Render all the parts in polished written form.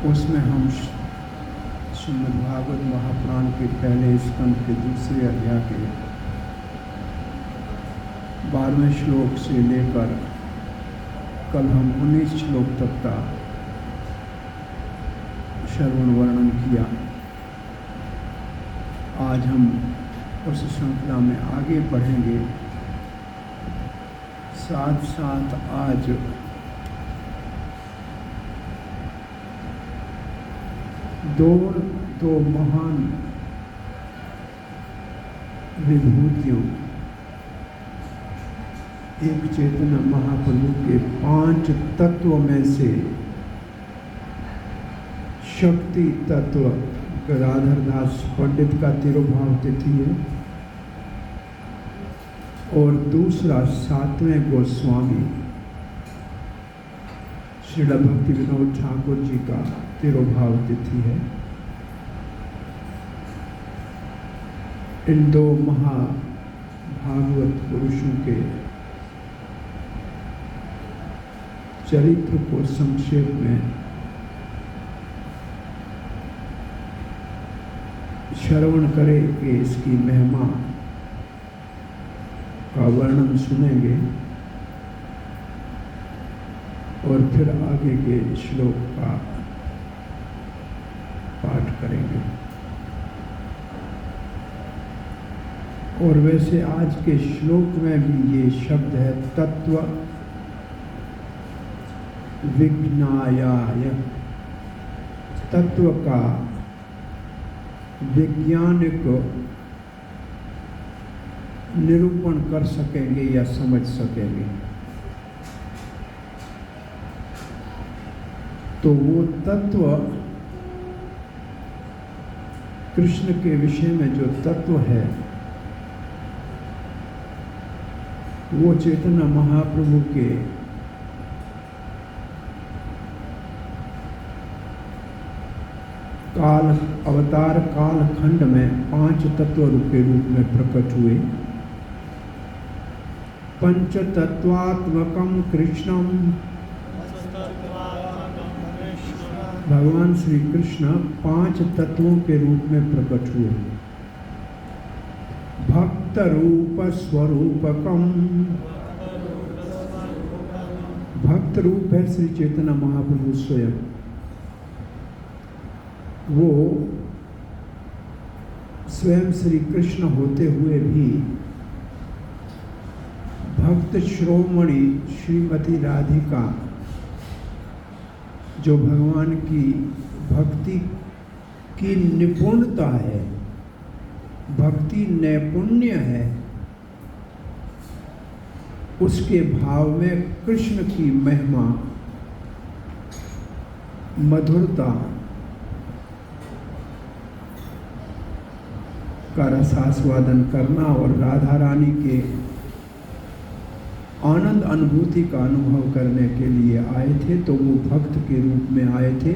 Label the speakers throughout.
Speaker 1: उसमें हम श्रीमद् भागवत महापुराण के पहले स्कंद के दूसरे अध्याय के 12वें श्लोक से लेकर कल हम 19 श्लोक तक का श्रवण वर्णन किया। आज हम उस श्रृंखला में आगे बढ़ेंगे। साथ साथ आज दो महान विभूतियों, एक चैतन्य महाप्रभु के 5 तत्व में से शक्ति तत्व गदाधर दास पंडित का तिरुभाव तिथि है और दूसरा 7वें गोस्वामी श्रील भक्ति विनोद ठाकुर जी का तिरुभाव तिथि है। इन दो महाभागवत पुरुषों के चरित्र को संक्षेप में श्रवण करेंगे, इसकी महिमा का वर्णन सुनेंगे और फिर आगे के श्लोक का पाठ करेंगे। और वैसे आज के श्लोक में भी ये शब्द है तत्व विज्ञायाय, तत्व का वैज्ञानिक निरूपण कर सकेंगे या समझ सकेंगे। तो वो तत्व, कृष्ण के विषय में जो तत्व है वो चैतन्य महाप्रभु के काल अवतार काल खंड में 5 तत्व के रूप में प्रकट हुए। पंचतत्वात्मकं कृष्णम, भगवान श्री कृष्ण 5 तत्वों के रूप में प्रकट हुए। भक्त रूप स्वरूपकम, भक्त रूप है श्री चैतन्य महाप्रभु स्वयं। वो स्वयं श्री कृष्ण होते हुए भी भक्त श्रोमणि श्रीमती राधिका, जो भगवान की भक्ति की निपुणता है, भक्ति नैपुण्य है, उसके भाव में कृष्ण की महिमा, मधुरता का रसास्वादन करना और राधा रानी के आनंद अनुभूति का अनुभव करने के लिए आए थे। तो वो भक्त के रूप में आए थे,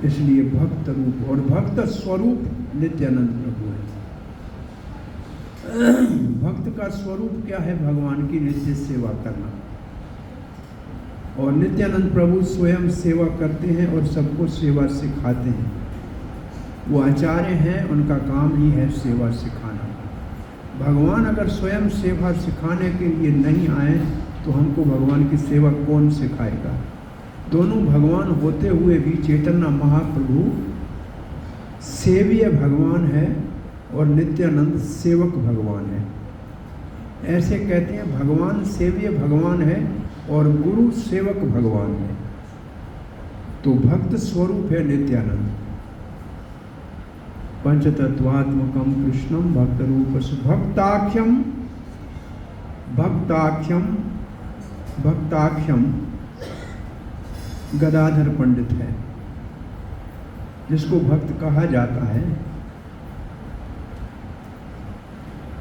Speaker 1: इसलिए भक्त रूप और भक्त स्वरूप नित्यानंद प्रभु है। भक्त का स्वरूप क्या है? भगवान की नित्य सेवा करना। और नित्यानंद प्रभु स्वयं सेवा करते हैं और सबको सेवा सिखाते हैं। वो आचार्य हैं, उनका काम ही है सेवा सिखाना। भगवान अगर स्वयं सेवा सिखाने के लिए नहीं आए तो हमको भगवान की सेवा कौन सिखाएगा? दोनों भगवान होते हुए भी चैतन्य महाप्रभु सेव्य भगवान है और नित्यानंद सेवक भगवान है। ऐसे कहते हैं भगवान सेव्य भगवान है और गुरु सेवक भगवान है। तो भक्त स्वरूप है नित्यानंद। पंचतत्वात्मकं कृष्णम भक्त रूप भक्ताख्यम, भक्ताख्यम, भक्ताख्यम गदाधर पंडित है, जिसको भक्त कहा जाता है,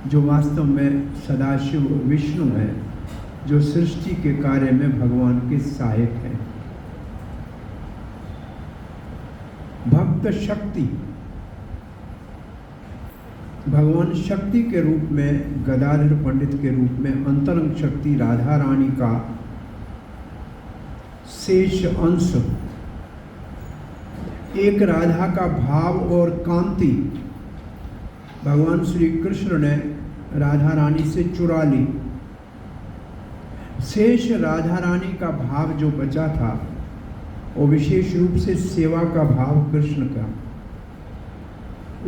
Speaker 1: जो वास्तव में सदाशिव विष्णु है, जो सृष्टि के कार्य में भगवान के सहायक है। भक्त शक्ति, भगवान शक्ति के रूप में, गदाधर पंडित के रूप में अंतरंग शक्ति राधा रानी का शेष अंश एक राधा का भाव और कांति भगवान श्री कृष्ण ने राधा रानी से चुरा ली। शेष राधा रानी का भाव जो बचा था वो विशेष रूप से सेवा का भाव कृष्ण का,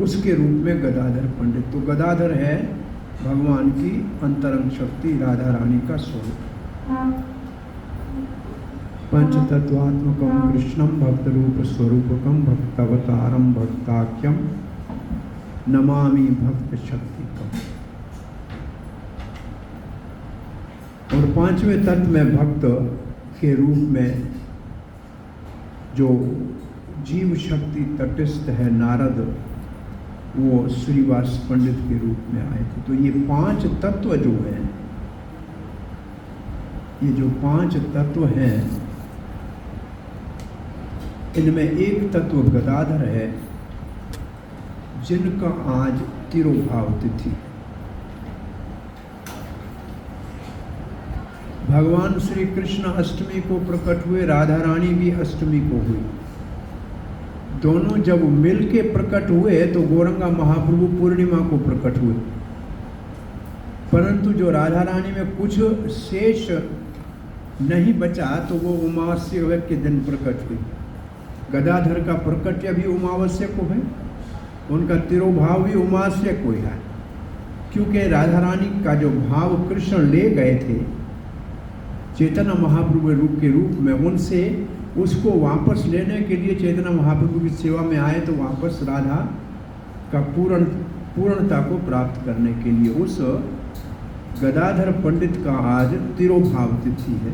Speaker 1: उसके रूप में गदाधर पंडित। तो गदाधर है भगवान की अंतरंग शक्ति, राधा रानी का स्वरूप। पंचतत्वात्मकम कृष्णम भक्त रूप स्वरूपकम भक्तवतारम भक्ताख्यम नमामि भक्त शक्तिकम। और पांचवें तत्व में भक्त के रूप में जो जीव शक्ति तटस्थ है नारद, वो श्रीवास पंडित के रूप में आए थे। तो ये पांच तत्व जो हैं, ये जो पांच तत्व हैं, इनमें एक तत्व गदाधर है जिनका आज तिरोभाव तिथि। भगवान श्री कृष्ण अष्टमी को प्रकट हुए, राधा रानी भी अष्टमी को हुई। दोनों जब मिल के प्रकट हुए तो गौरंगा महाप्रभु पूर्णिमा को प्रकट हुए, परंतु जो राधा रानी में कुछ शेष नहीं बचा तो वो उमावस्या के दिन प्रकट हुई। गदाधर का प्रकट्य भी उमावस्या को है, उनका तिरोभाव भी उमावस्या को है, क्योंकि राधा रानी का जो भाव कृष्ण ले गए थे चैतन्य महाप्रभु के रूप में, उनसे उसको वापस लेने के लिए चैतन्य महाप्रभु की सेवा में आए, तो वापस राधा का पूर्णता को प्राप्त करने के लिए उस गदाधर पंडित का आज तिरोभाव तिथि है।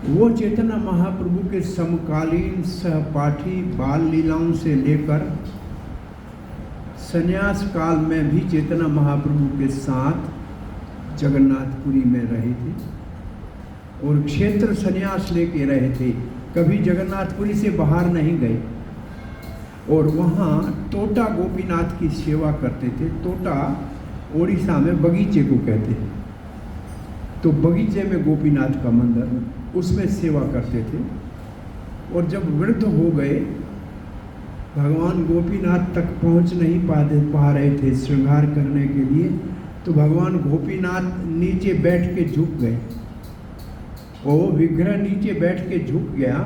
Speaker 1: वो चैतन्य महाप्रभु के समकालीन सहपाठी बाल लीलाओं से लेकर संन्यास काल में भी चैतन्य महाप्रभु के साथ जगन्नाथपुरी में रहे थे और क्षेत्र संन्यास लेके रहे थे, कभी जगन्नाथपुरी से बाहर नहीं गए और वहाँ टोटा गोपीनाथ की सेवा करते थे। टोटा ओडिशा में बगीचे को कहते हैं, तो बगीचे में गोपीनाथ का मंदिर, उसमें सेवा करते थे। और जब वृद्ध हो गए, भगवान गोपीनाथ तक पहुँच नहीं पा रहे थे श्रृंगार करने के लिए, तो भगवान गोपीनाथ नीचे बैठ के झुक गए। वो विग्रह नीचे बैठ के झुक गया।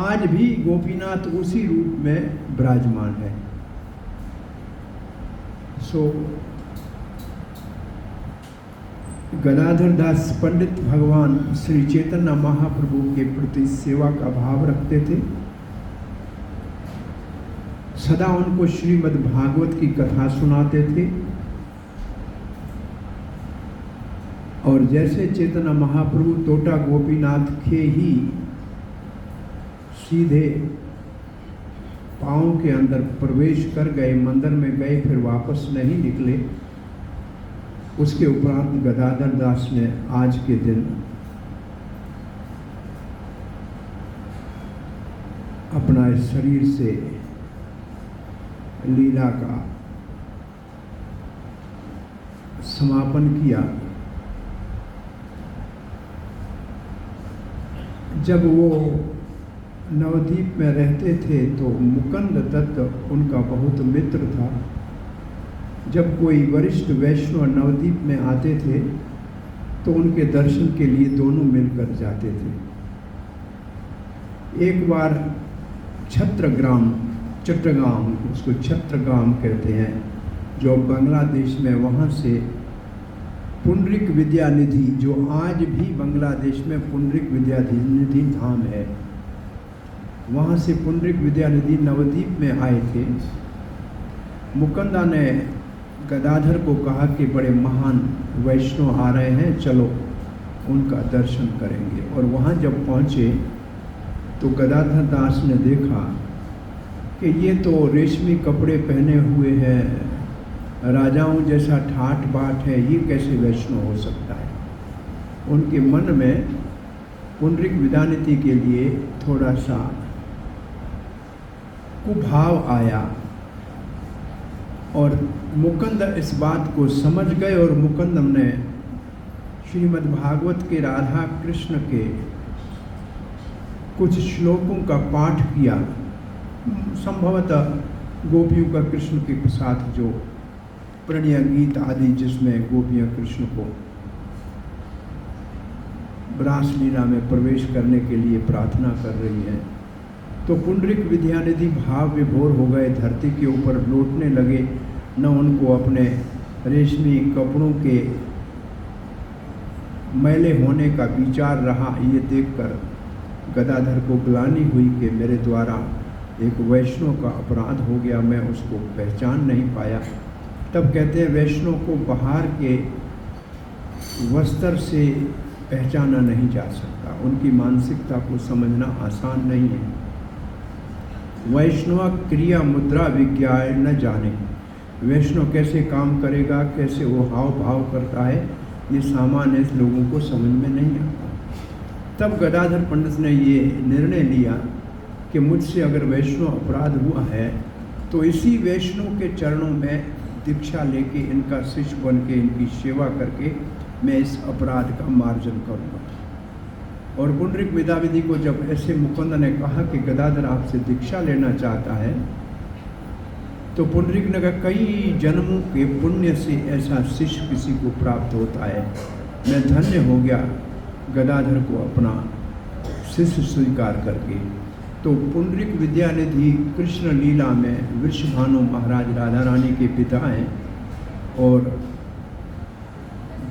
Speaker 1: आज भी गोपीनाथ उसी रूप में विराजमान है। सो गदाधर दास पंडित भगवान श्री चैतन्य महाप्रभु के प्रति सेवा का भाव रखते थे। सदा उनको श्रीमद् भागवत की कथा सुनाते थे और जैसे चैतन्य महाप्रभु टोटा गोपीनाथ के ही सीधे पाँव के अंदर प्रवेश कर गए, मंदिर में गए, फिर वापस नहीं निकले, उसके उपरांत गदाधर दास ने आज के दिन अपना इस शरीर से लीला का समापन किया। जब वो नवद्वीप में रहते थे तो मुकुंद दत्त उनका बहुत मित्र था। जब कोई वरिष्ठ वैष्णव नवद्वीप में आते थे तो उनके दर्शन के लिए दोनों मिलकर जाते थे। एक बार चट्टग्राम, उसको चट्टग्राम कहते हैं, जो बांग्लादेश में, वहाँ से पुंडरिक विद्यानिधि, जो आज भी बांग्लादेश में पुंडरिक विद्यानिधि धाम है, वहाँ से पुंडरिक विद्यानिधि नवद्वीप में आए थे। मुकुंदा ने गदाधर को कहा कि बड़े महान वैष्णव आ रहे हैं, चलो उनका दर्शन करेंगे। और वहाँ जब पहुँचे तो गदाधर दास ने देखा कि ये तो रेशमी कपड़े पहने हुए हैं, राजाओं जैसा ठाट बाट है, ये कैसे वैष्णव हो सकता है। उनके मन में पुंडरिक विद्यानिधि के लिए थोड़ा सा कुभाव आया और मुकुंद इस बात को समझ गए और मुकुंदम ने श्रीमद् भागवत के राधा कृष्ण के कुछ श्लोकों का पाठ किया, संभवतः गोपियों का कृष्ण के साथ जो प्रणय गीत आदि जिसमें गोपियाँ कृष्ण को रासलीला में प्रवेश करने के लिए प्रार्थना कर रही हैं, तो पुंडरीक विद्यानिधि भाव विभोर हो गए, धरती के ऊपर लौटने लगे। न उनको अपने रेशमी कपड़ों के मैले होने का विचार रहा। ये देखकर गदाधर को ग्लानि हुई कि मेरे द्वारा एक वैष्णव का अपराध हो गया, मैं उसको पहचान नहीं पाया। तब कहते हैं वैष्णव को बाहर के वस्त्र से पहचाना नहीं जा सकता, उनकी मानसिकता को समझना आसान नहीं है। वैष्णव क्रिया मुद्रा विज्ञान न जाने, वैष्णव कैसे काम करेगा, कैसे वो हाव भाव करता है, ये सामान्य लोगों को समझ में नहीं आता। तब गदाधर पंडित ने ये निर्णय लिया कि मुझसे अगर वैष्णव अपराध हुआ है तो इसी वैष्णव के चरणों में दीक्षा लेके इनका शिष्य बन के इनकी सेवा करके मैं इस अपराध का मार्जन करूँगा। और पुंडरीक विद्याविधि को जब ऐसे मुकुंद ने कहा कि गदाधर आपसे दीक्षा लेना चाहता है, तो पुंडरीक ने कहा कई जन्मों के पुण्य से ऐसा शिष्य किसी को प्राप्त होता है, मैं धन्य हो गया गदाधर को अपना शिष्य स्वीकार करके। तो पुंडरीक विद्यानिधि कृष्ण लीला में वृषभानु महाराज राधा रानी के पिता हैं और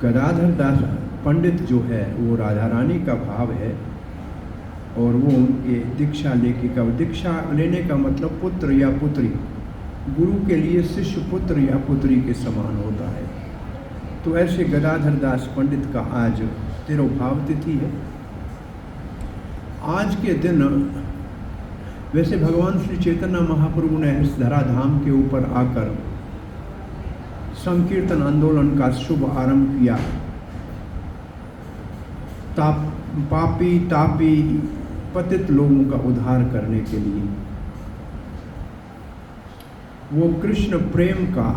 Speaker 1: गदाधर दास पंडित जो है वो राधा रानी का भाव है और वो उनके दीक्षा लेने का मतलब पुत्र या पुत्री, गुरु के लिए शिष्य पुत्र या पुत्री के समान होता है। तो ऐसे गदाधर दास पंडित का आज तिरोभाव तिथि है। आज के दिन वैसे भगवान श्री चैतन्य महाप्रभु ने इस धराधाम के ऊपर आकर संकीर्तन आंदोलन का शुभ आरंभ किया। पापी तापी पतित लोगों का उद्धार करने के लिए वो कृष्ण प्रेम का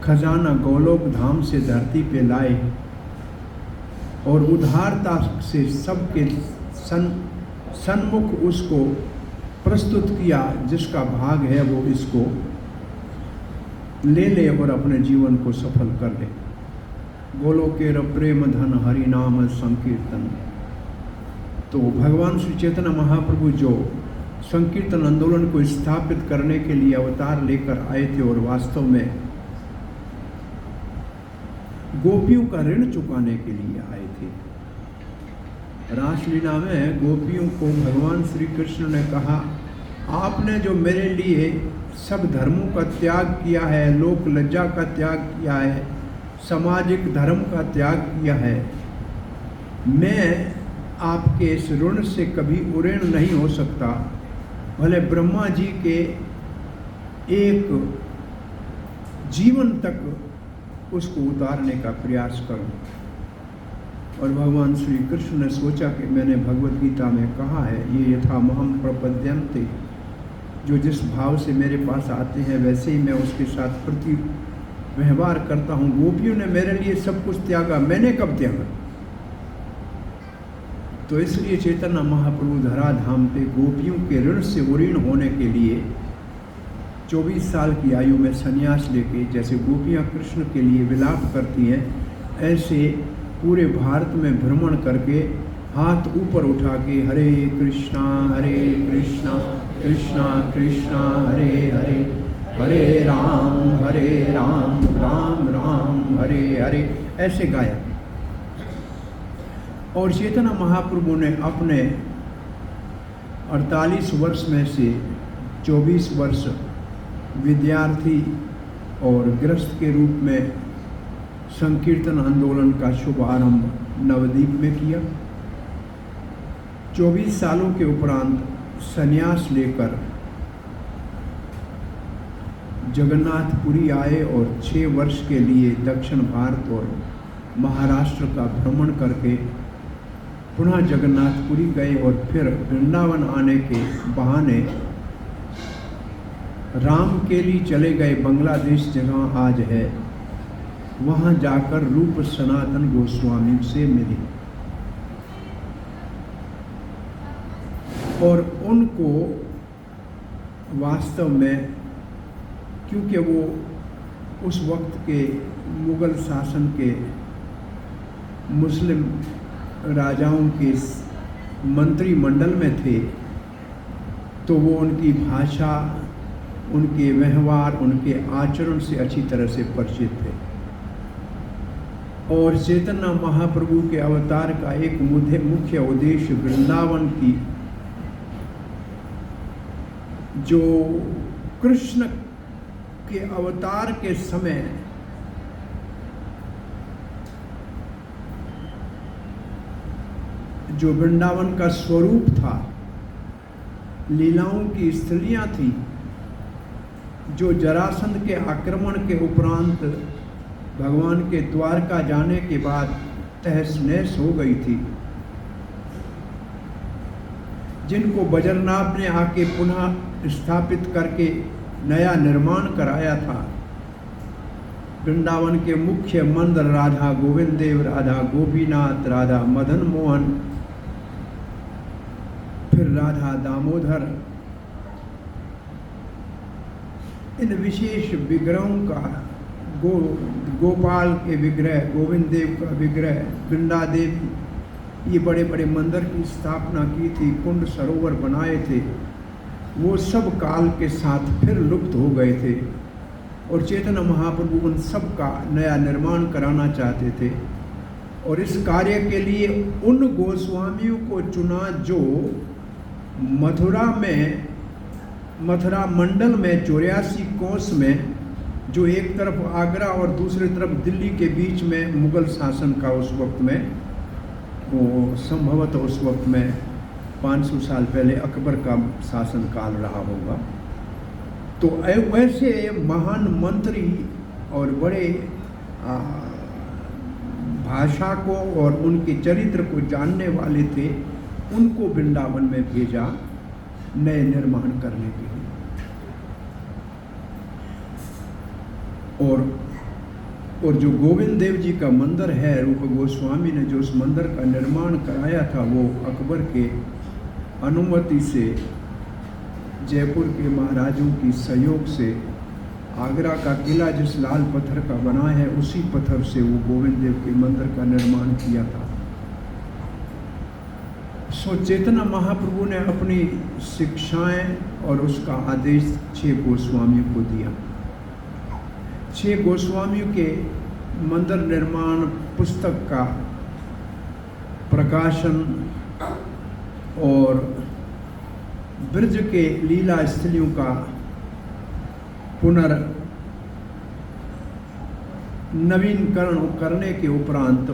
Speaker 1: खजाना गोलोक धाम से धरती पे लाए और उदारता से सबके सन्मुख उसको प्रस्तुत किया। जिसका भाग है वो इसको ले ले और अपने जीवन को सफल कर ले। गोलोकेर प्रेम धन हरि नाम संकीर्तन। तो भगवान श्री चैतन्य महाप्रभु जो संकीर्तन आंदोलन को स्थापित करने के लिए अवतार लेकर आए थे और वास्तव में गोपियों का ऋण चुकाने के लिए आए थे। रासलीला में गोपियों को भगवान श्री कृष्ण ने कहा, आपने जो मेरे लिए सब धर्मों का त्याग किया है, लोक लज्जा का त्याग किया है, सामाजिक धर्म का त्याग किया है, मैं आपके इस ऋण से कभी उऋण नहीं हो सकता। भले ब्रह्मा जी के एक जीवन तक उसको उतारने का प्रयास करूं। और भगवान श्री कृष्ण ने सोचा कि मैंने भगवत गीता में कहा है, ये यथा महम प्रपद्यन्ते, जो जिस भाव से मेरे पास आते हैं वैसे ही मैं उसके साथ प्रति व्यवहार करता हूँ। गोपियों ने मेरे लिए सब कुछ त्यागा, मैंने कब त्यागा? तो इसलिए चैतन्य महाप्रभु धराधाम पे गोपियों के ऋण से उऋण होने के लिए 24 साल की आयु में संन्यास लेके, जैसे गोपियाँ कृष्ण के लिए विलाप करती हैं, ऐसे पूरे भारत में भ्रमण करके हाथ ऊपर उठा के हरे कृष्णा कृष्णा कृष्णा हरे हरे, हरे राम राम राम हरे हरे, ऐसे गाया। और चैतन्य महाप्रभु ने अपने 48 वर्ष में से 24 वर्ष विद्यार्थी और गृहस्थ के रूप में संकीर्तन आंदोलन का शुभारंभ नवद्वीप में किया। 24 सालों के उपरांत संन्यास लेकर जगन्नाथपुरी आए और 6 वर्ष के लिए दक्षिण भारत और महाराष्ट्र का भ्रमण करके पुनः जगन्नाथपुरी गए और फिर वृंदावन आने के बहाने रामकेली चले गए। बांग्लादेश जहाँ आज है वहाँ जाकर रूप सनातन गोस्वामी से मिले। और उनको वास्तव में, क्योंकि वो उस वक्त के मुग़ल शासन के मुस्लिम राजाओं के मंत्रिमंडल में थे, तो वो उनकी भाषा, उनके व्यवहार, उनके आचरण से अच्छी तरह से परिचित थे। और चैतन्य महाप्रभु के अवतार का एक मुख्य उद्देश्य वृंदावन की जो कृष्ण के अवतार के समय जो वृंदावन का स्वरूप था, लीलाओं की स्त्रियां थी, जो जरासंध के आक्रमण के उपरांत भगवान के द्वारका जाने के बाद तहस नहस हो गई थी, जिनको बजरनाथ ने आके पुनः स्थापित करके नया निर्माण कराया था। वृंदावन के मुख्य मंदिर राधा गोविंद देव, राधा गोपीनाथ, राधा मदन मोहन, फिर राधा दामोदर, इन विशेष विग्रहों का गोपाल के विग्रह, गोविंद देव का विग्रह, वृंदा देवी, ये बड़े बड़े मंदिर की स्थापना की थी, कुंड सरोवर बनाए थे, वो सब काल के साथ फिर लुप्त हो गए थे। और चैतन्य महाप्रभु उन सब का नया निर्माण कराना चाहते थे। और इस कार्य के लिए उन गोस्वामियों को चुना जो मथुरा मंडल में 84 कोस में, जो एक तरफ आगरा और दूसरी तरफ दिल्ली के बीच में मुग़ल शासन का उस वक्त में, वो संभवतः उस वक्त में 500 साल पहले अकबर का शासन काल रहा होगा। तो वैसे महान मंत्री और बड़े भाषा को और उनके चरित्र को जानने वाले थे, उनको वृंदावन में भेजा नए निर्माण करने के लिए। और जो गोविंद देव जी का मंदिर है, रूप गोस्वामी ने जो उस मंदिर का निर्माण कराया था, वो अकबर के अनुमति से, जयपुर के महाराजों की सहयोग से, आगरा का किला जिस लाल पत्थर का बना है, उसी पत्थर से वो गोविंद देव के मंदिर का निर्माण किया था। सो चैतन्य महाप्रभु ने अपनी शिक्षाएं और उसका आदेश 6 गोस्वामियों को दिया। 6 गोस्वामियों के मंदिर निर्माण पुस्तक का प्रकाशन और ब्रज के लीला स्थलियों का नवीनकरण करने के उपरांत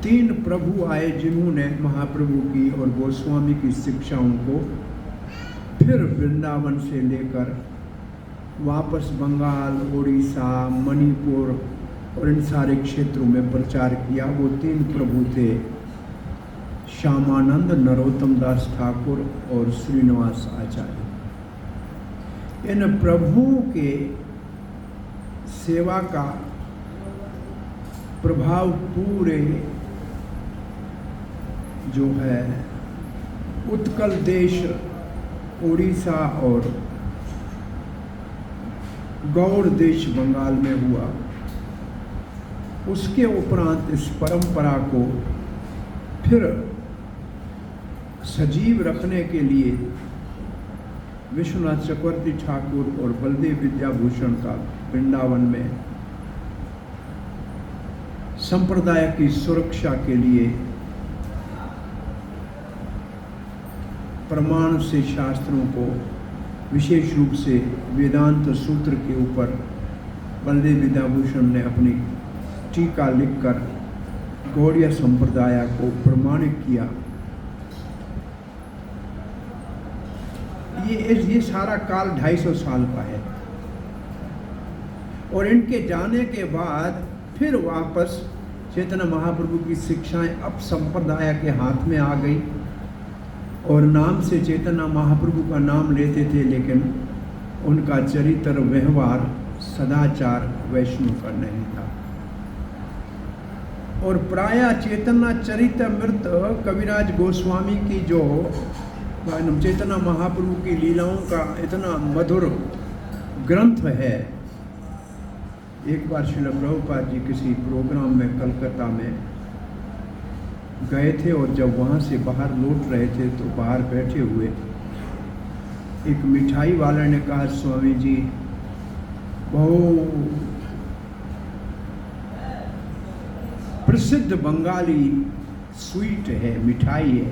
Speaker 1: 3 प्रभु आए, जिन्होंने महाप्रभु की और गोस्वामी की शिक्षाओं को फिर वृंदावन से लेकर वापस बंगाल, उड़ीसा, मणिपुर और इन सारे क्षेत्रों में प्रचार किया। वो 3 प्रभु थे, श्यामानंद, नरोत्तम दास ठाकुर और श्रीनिवास आचार्य। इन प्रभुओं के सेवा का प्रभाव पूरे जो है उत्कल देश, उड़ीसा और गौड़ देश बंगाल में हुआ। उसके उपरांत इस परंपरा को फिर सजीव रखने के लिए विश्वनाथ चक्रवर्ती ठाकुर और बलदेव विद्याभूषण का वृंदावन में संप्रदाय की सुरक्षा के लिए प्रमाण से शास्त्रों को, विशेष रूप से वेदांत सूत्र के ऊपर बलदेव विद्याभूषण ने अपनी टीका लिखकर गौड़ीय संप्रदाय को प्रमाणित किया। ये सारा काल 250 साल का है। और इनके जाने के बाद फिर वापस चैतन्य महाप्रभु की शिक्षाएं अब संप्रदाय के हाथ में आ गई। और नाम से चैतन्य महाप्रभु का नाम लेते थे, लेकिन उनका चरित्र, व्यवहार, सदाचार वैष्णव का नहीं था। और प्राय चेतना चरितमृत कविराज गोस्वामी की जो चैतन्य महाप्रभु की लीलाओं का इतना मधुर ग्रंथ है। एक बार श्रील प्रभुपाद जी किसी प्रोग्राम में कलकत्ता में गए थे और जब वहाँ से बाहर लौट रहे थे तो बाहर बैठे हुए एक मिठाई वाले ने कहा, स्वामी जी बहुत प्रसिद्ध बंगाली स्वीट है, मिठाई है,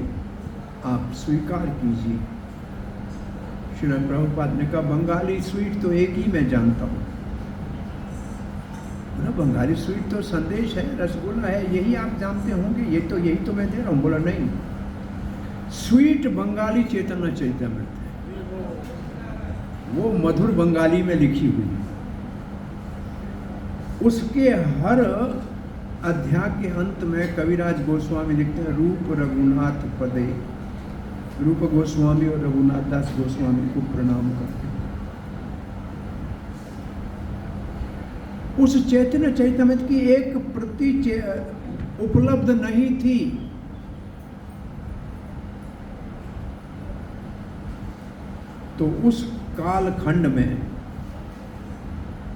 Speaker 1: आप स्वीकार कीजिए। श्रील प्रभुपाद ने कहा, बंगाली स्वीट तो एक ही मैं जानता हूँ ना, बंगाली स्वीट तो संदेश है, रसगुल्ला है, यही आप जानते होंगे, यही तो मैं दे रहा हूँ। बोला नहीं, स्वीट बंगाली चैतन्य चरितामृत है, वो मधुर बंगाली में लिखी हुई है। उसके हर अध्याय के अंत में कविराज गोस्वामी लिखते हैं, रूप रघुनाथ पदे, रूप गोस्वामी और रघुनाथ दास गोस्वामी को प्रणाम करते हैं। उस चैतन्य चरितामृत की एक प्रति उपलब्ध नहीं थी। तो उस कालखंड में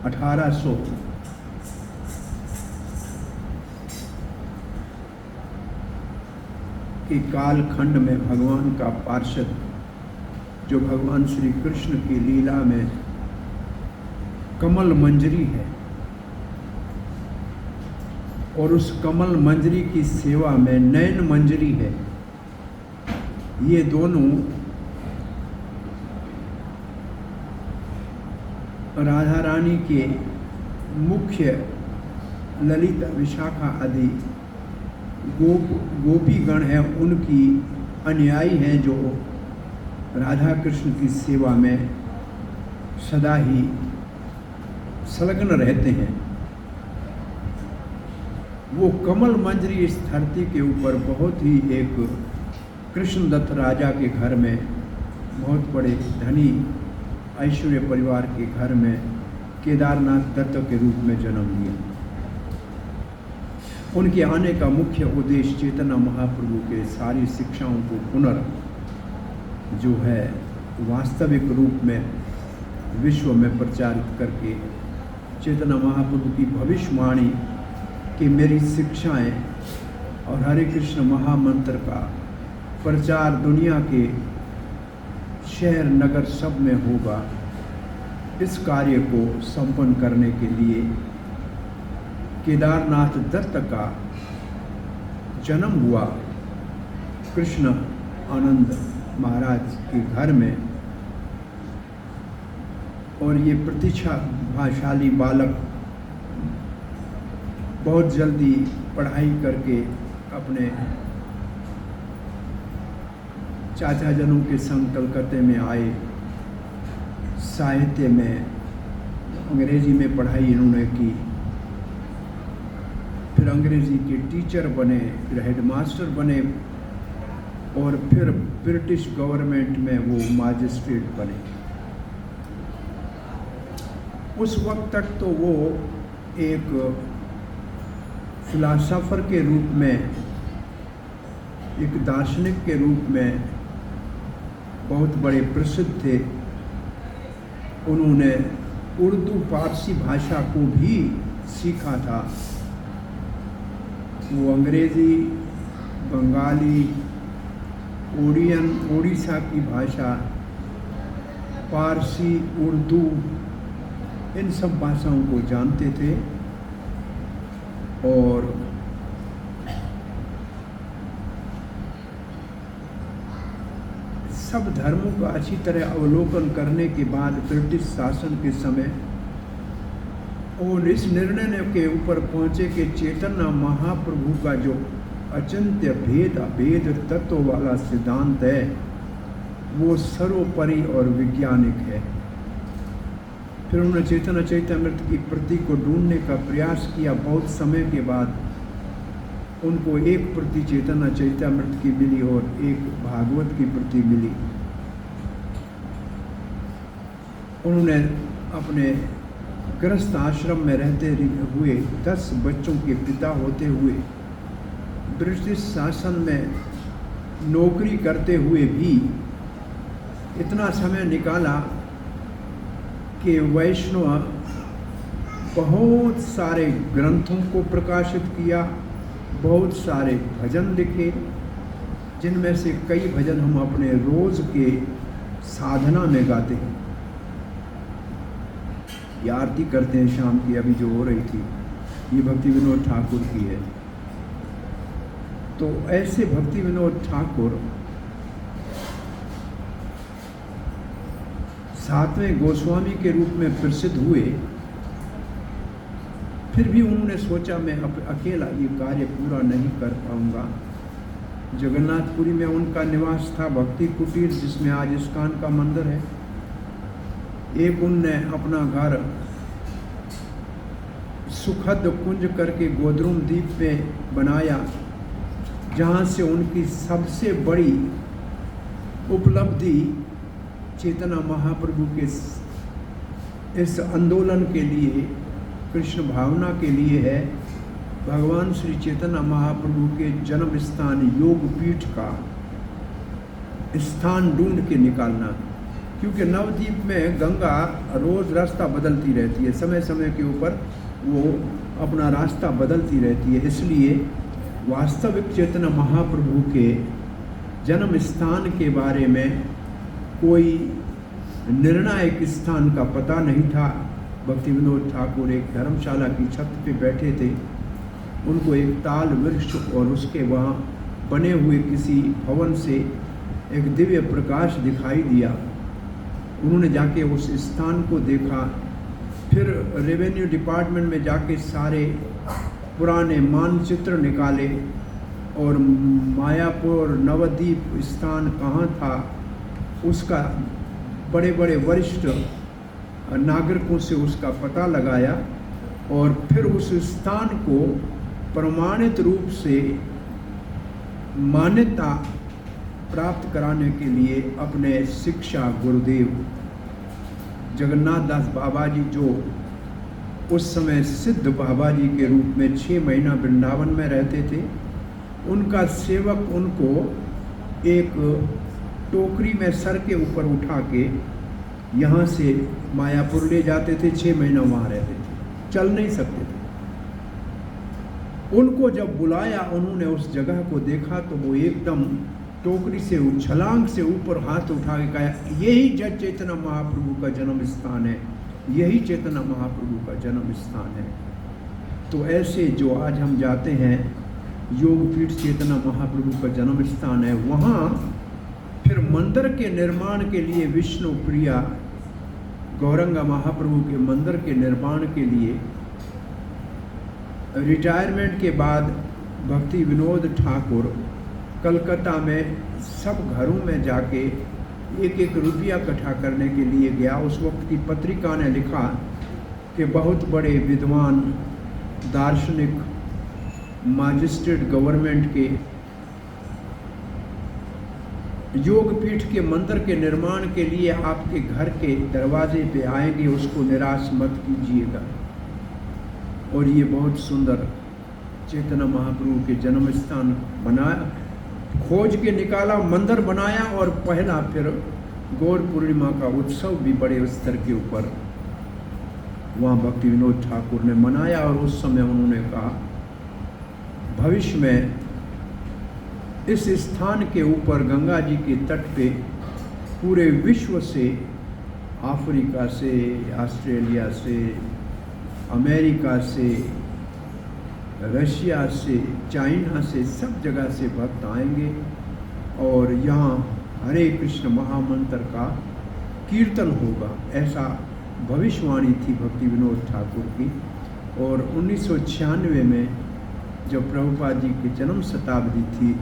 Speaker 1: 1800 के कालखंड में भगवान का पार्षद जो भगवान श्री कृष्ण की लीला में कमल मंजरी है और उस कमल मंजरी की सेवा में नयन मंजरी है, ये दोनों राधा रानी के मुख्य ललिता विशाखा आदि गोपीगण हैं, उनकी अनुयायी हैं जो राधा कृष्ण की सेवा में सदा ही संलग्न रहते हैं। वो कमल मंजरी इस धरती के ऊपर बहुत ही एक कृष्णदत्त राजा के घर में, बहुत बड़े धनी ऐश्वर्य परिवार के घर में केदारनाथ दत्त के रूप में जन्म लिया। उनके आने का मुख्य उद्देश्य चैतन्य महाप्रभु के सारी शिक्षाओं को पुनर् जो है वास्तविक रूप में विश्व में प्रचारित करके चैतन्य महाप्रभु की भविष्यवाणी कि मेरी शिक्षाएं और हरे कृष्ण महामंत्र का प्रचार दुनिया के शहर नगर सब में होगा, इस कार्य को संपन्न करने के लिए केदारनाथ दत्त का जन्म हुआ कृष्ण आनंद महाराज के घर में। और ये प्रतिभाशाली बालक बहुत जल्दी पढ़ाई करके अपने चाचा जनों के संग कलकत्ते में आए। साहित्य में अंग्रेजी में पढ़ाई इन्होंने की, फिर अंग्रेजी के टीचर बने, फिर हेडमास्टर बने और फिर ब्रिटिश गवर्नमेंट में वो मजिस्ट्रेट बने। उस वक्त तक तो वो एक फिलासफर के रूप में, एक दार्शनिक के रूप में बहुत बड़े प्रसिद्ध थे। उन्होंने उर्दू फारसी भाषा को भी सीखा था। वो अंग्रेज़ी, बंगाली, उड़ीसा की भाषा, फारसी, उर्दू, इन सब भाषाओं को जानते थे और सब धर्मों का अच्छी तरह अवलोकन करने के बाद ब्रिटिश शासन के समय और इस निर्णय के ऊपर पहुँचे कि चैतन्य महाप्रभु का जो अचिंत्य भेद अभेद तत्व वाला सिद्धांत है वो सर्वोपरि और वैज्ञानिक है। फिर उन्होंने चैतन्य चरितामृत की प्रति को ढूंढने का प्रयास किया। बहुत समय के बाद उनको एक प्रति चैतन्य चरितामृत की मिली और एक भागवत की प्रति मिली। उन्होंने अपने गृहस्थ आश्रम में रहते हुए 10 बच्चों के पिता होते हुए ब्रिटिश शासन में नौकरी करते हुए भी इतना समय निकाला कि वैष्णव बहुत सारे ग्रंथों को प्रकाशित किया, बहुत सारे भजन लिखे, जिनमें से कई भजन हम अपने रोज के साधना में गाते हैं। ये आरती करते हैं शाम की, अभी जो हो रही थी, ये भक्ति विनोद ठाकुर की है। तो ऐसे भक्ति विनोद ठाकुर 7वें गोस्वामी के रूप में प्रसिद्ध हुए। फिर भी उन्होंने सोचा मैं अकेला ये कार्य पूरा नहीं कर पाऊंगा। जगन्नाथपुरी में उनका निवास था, भक्ति कुटीर, जिसमें आज इस्कॉन का मंदिर है। एक उनने अपना घर सुखद कुंज करके गोद्रुम द्वीप में बनाया, जहाँ से उनकी सबसे बड़ी उपलब्धि चेतना महाप्रभु के इस आंदोलन के लिए, कृष्ण भावना के लिए है, भगवान श्री चैतन्य महाप्रभु के जन्म स्थान योगपीठ का स्थान ढूंढ के निकालना। क्योंकि नवद्वीप में गंगा रोज रास्ता बदलती रहती है, समय समय के ऊपर वो अपना रास्ता बदलती रहती है। इसलिए वास्तविक चैतन्य महाप्रभु के जन्म स्थान के बारे में कोई निर्णायक स्थान का पता नहीं था। भक्ति विनोद ठाकुर एक धर्मशाला की छत पे बैठे थे, उनको एक ताल वृक्ष और उसके वहाँ बने हुए किसी भवन से एक दिव्य प्रकाश दिखाई दिया। उन्होंने जाके उस स्थान को देखा, फिर रेवेन्यू डिपार्टमेंट में जाके सारे पुराने मानचित्र निकाले और मायापुर नवद्वीप स्थान कहाँ था उसका बड़े बड़े वरिष्ठ नागरिकों से उसका पता लगाया और फिर उस स्थान को प्रमाणित रूप से मान्यता प्राप्त कराने के लिए अपने शिक्षा गुरुदेव जगन्नाथ दास बाबा जी, जो उस समय सिद्ध बाबा जी के रूप में 6 महीना वृंदावन में रहते थे, उनका सेवक उनको एक टोकरी में सर के ऊपर उठा के यहाँ से मायापुर ले जाते थे। 6 महीना वहाँ रहते थे, चल नहीं सकते थे। उनको जब बुलाया, उन्होंने उस जगह को देखा तो वो एकदम टोकरी से छलांग से ऊपर हाथ उठा के कहा, यही चैतन्य महाप्रभु का जन्म स्थान है, यही चैतन्य महाप्रभु का जन्म स्थान है। तो ऐसे जो आज हम जाते हैं योगपीठ चैतन्य महाप्रभु का जन्म स्थान है, वहाँ फिर मंदिर के निर्माण के लिए विष्णु प्रिया गौरंगा महाप्रभु के मंदिर के निर्माण के लिए रिटायरमेंट के बाद भक्ति विनोद ठाकुर कलकत्ता में सब घरों में जाके 1-1 रुपया इकट्ठा करने के लिए गया। उस वक्त की पत्रिका ने लिखा कि बहुत बड़े विद्वान दार्शनिक मजिस्ट्रेट गवर्नमेंट के योगपीठ के मंदिर के निर्माण के लिए आपके घर के दरवाजे पे आएंगे, उसको निराश मत कीजिएगा। और ये बहुत सुंदर चैतन्य महाप्रभु के जन्म स्थान बनाया, खोज के निकाला, मंदिर बनाया और पहला फिर गौर पूर्णिमा का उत्सव भी बड़े स्तर के ऊपर वहाँ भक्ति विनोद ठाकुर ने मनाया। और उस समय उन्होंने कहा भविष्य में इस स्थान के ऊपर गंगा जी के तट पे पूरे विश्व से, अफ्रीका से, ऑस्ट्रेलिया से, अमेरिका से, रशिया से, चाइना से, सब जगह से भक्त आएंगे और यहाँ हरे कृष्ण महामंत्र का कीर्तन होगा। ऐसा भविष्यवाणी थी भक्ति विनोद ठाकुर की। और 1996 में जब प्रभुपाद जी की जन्म शताब्दी थी,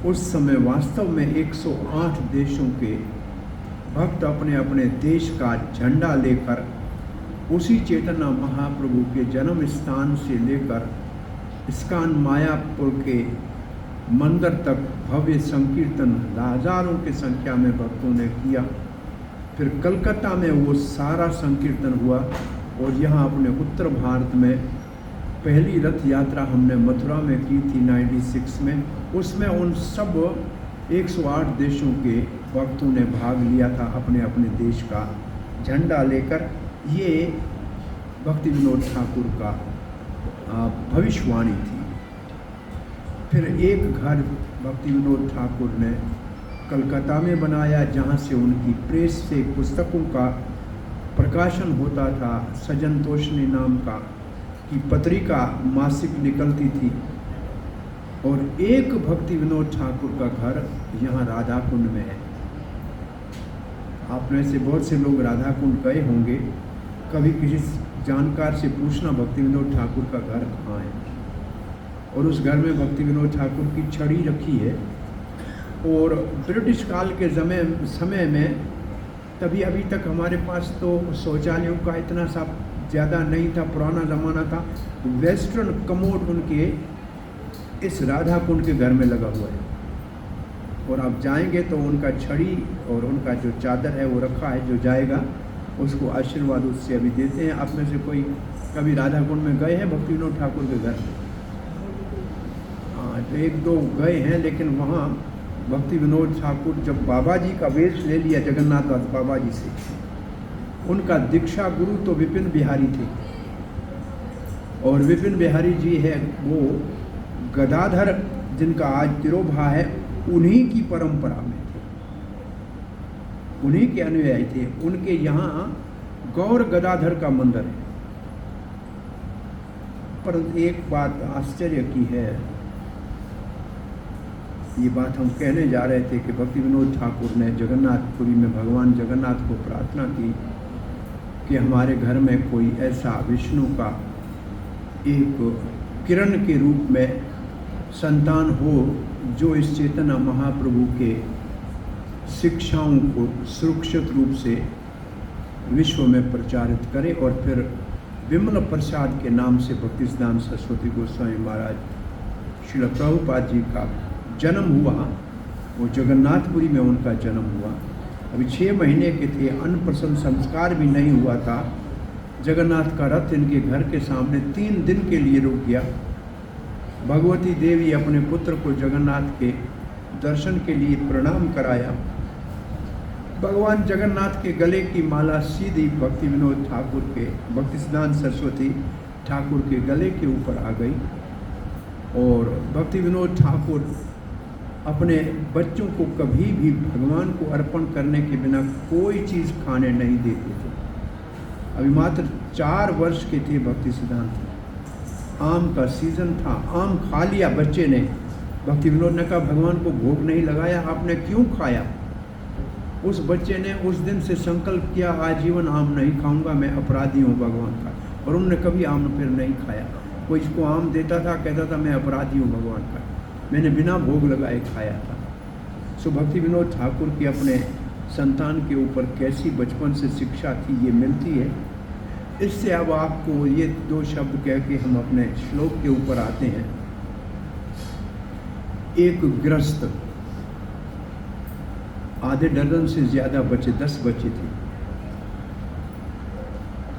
Speaker 1: उस समय वास्तव में 108 देशों के भक्त अपने अपने देश का झंडा लेकर उसी चैतन्य महाप्रभु के जन्म स्थान से लेकर इस्कॉन मायापुर के मंदिर तक भव्य संकीर्तन हजारों की संख्या में भक्तों ने किया। फिर कलकत्ता में वो सारा संकीर्तन हुआ और यहाँ अपने उत्तर भारत में पहली रथ यात्रा हमने मथुरा में की थी 96 में। उसमें उन सब 108 देशों के भक्तों ने भाग लिया था अपने अपने देश का झंडा लेकर। ये भक्ति विनोद ठाकुर का भविष्यवाणी थी। फिर एक घर भक्ति विनोद ठाकुर ने कलकत्ता में बनाया, जहाँ से उनकी प्रेस से पुस्तकों का प्रकाशन होता था। सजन तोषनी नाम का की पत्रिका मासिक निकलती थी। और एक भक्ति विनोद ठाकुर का घर यहाँ राधा कुंड में है। आप में से बहुत से लोग राधा कुंड गए होंगे, कभी किसी जानकार से पूछना भक्ति विनोद ठाकुर का घर कहाँ है। और उस घर में भक्ति विनोद ठाकुर की छड़ी रखी है। और ब्रिटिश काल के समय में तभी अभी तक हमारे पास तो शौचालयों का इतना सा ज़्यादा नहीं था, पुराना ज़माना था। वेस्टर्न कमोड उनके इस राधा कुंड के घर में लगा हुआ है। और आप जाएंगे तो उनका छड़ी और उनका जो चादर है वो रखा है। जो जाएगा उसको आशीर्वाद उससे अभी देते हैं। आप में से कोई कभी राधा कुंड में गए हैं भक्ति विनोद ठाकुर के घर? हाँ, तो एक दो गए हैं, लेकिन वहाँ भक्ति विनोद ठाकुर जब बाबा जी का वेश ले लिया जगन्नाथ दास बाबा जी से, उनका दीक्षा गुरु तो विपिन बिहारी थे। और विपिन बिहारी जी है वो गदाधर जिनका आज तिरोभा है, उन्हीं की परंपरा में थे, उन्हीं के अनुयायी थे। उनके यहाँ गौर गदाधर का मंदिर है। परंतु एक बात आश्चर्य की है, ये बात हम कहने जा रहे थे कि भक्ति विनोद ठाकुर ने जगन्नाथपुरी में भगवान जगन्नाथ को प्रार्थना की कि हमारे घर में कोई ऐसा विष्णु का एक किरण के रूप में संतान हो जो इस चेतना महाप्रभु के शिक्षाओं को सुरक्षित रूप से विश्व में प्रचारित करे। और फिर विमल प्रसाद के नाम से भक्ति सिद्धांत सरस्वती गोस्वामी महाराज श्रील प्रभुपाद जी का जन्म हुआ। वो जगन्नाथपुरी में उनका जन्म हुआ। अभी 6 महीने के थे, अन्नप्रसन संस्कार भी नहीं हुआ था। जगन्नाथ का रथ इनके घर के सामने 3 दिन के लिए रुक गया। भगवती देवी अपने पुत्र को जगन्नाथ के दर्शन के लिए प्रणाम कराया। भगवान जगन्नाथ के गले की माला सीधी भक्ति विनोद ठाकुर के, भक्ति सिद्धांत सरस्वती ठाकुर के गले के ऊपर आ गई। और भक्ति विनोद ठाकुर अपने बच्चों को कभी भी भगवान को अर्पण करने के बिना कोई चीज़ खाने नहीं देते थे। अभी मात्र 4 वर्ष के थे भक्ति सिद्धांत। आम का सीजन था, आम खा लिया बच्चे ने। भक्ति विनोद ने कहा भगवान को भोग नहीं लगाया, आपने क्यों खाया? उस बच्चे ने उस दिन से संकल्प किया आजीवन आम नहीं खाऊंगा, मैं अपराधी हूँ भगवान का। और उन्होंने कभी आम फिर नहीं खाया। कोई इसको आम देता था, कहता था मैं अपराधी हूँ भगवान का, मैंने बिना भोग लगाए खाया था। सो भक्ति विनोद ठाकुर की अपने संतान के ऊपर कैसी बचपन से शिक्षा थी ये मिलती है। इससे अब आपको ये 2 शब्द कह के हम अपने श्लोक के ऊपर आते हैं। एक गृहस्थ, आधे दर्जन से ज़्यादा बच्चे, 10 बच्चे थे।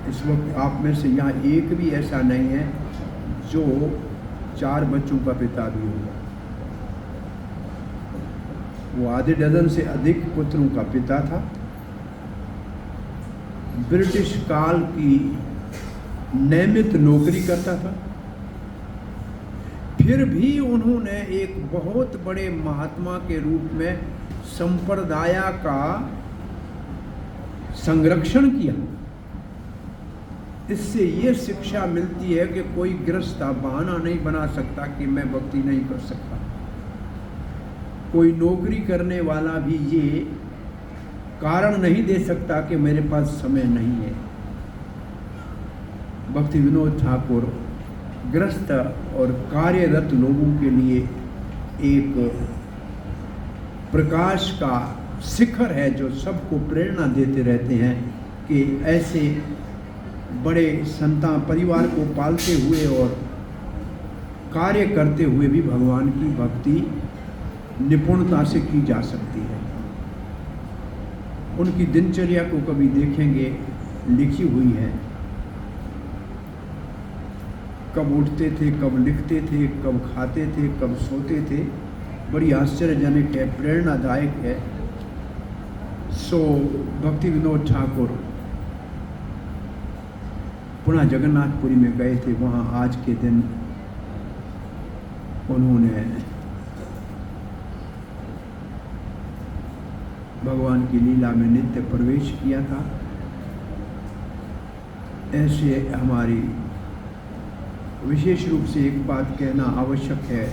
Speaker 1: इस वक्त आप में से यहाँ एक भी ऐसा नहीं है जो 4 बच्चों का पिता भी होगा। वो आधे दर्जन से अधिक पुत्रों का पिता था। ब्रिटिश काल की नियमित नौकरी करता था। फिर भी उन्होंने एक बहुत बड़े महात्मा के रूप में संप्रदाय का संरक्षण किया। इससे ये शिक्षा मिलती है कि कोई गृहस्थ बहाना नहीं बना सकता कि मैं भक्ति नहीं कर सकता। कोई नौकरी करने वाला भी ये कारण नहीं दे सकता कि मेरे पास समय नहीं है। भक्ति विनोद ठाकुर गृहस्थ और कार्यरत लोगों के लिए एक प्रकाश का शिखर है जो सबको प्रेरणा देते रहते हैं कि ऐसे बड़े संतान परिवार को पालते हुए और कार्य करते हुए भी भगवान की भक्ति निपुणता से की जा सकती है। उनकी दिनचर्या को कभी देखेंगे, लिखी हुई है। कब उठते थे, कब लिखते थे, कब खाते थे, कब सोते थे, बड़ी आश्चर्यजनक है, प्रेरणादायक है। सो भक्ति विनोद ठाकुर पुनः जगन्नाथपुरी में गए थे। वहाँ आज के दिन उन्होंने भगवान की लीला में नित्य प्रवेश किया था। ऐसे हमारी विशेष रूप से एक बात कहना आवश्यक है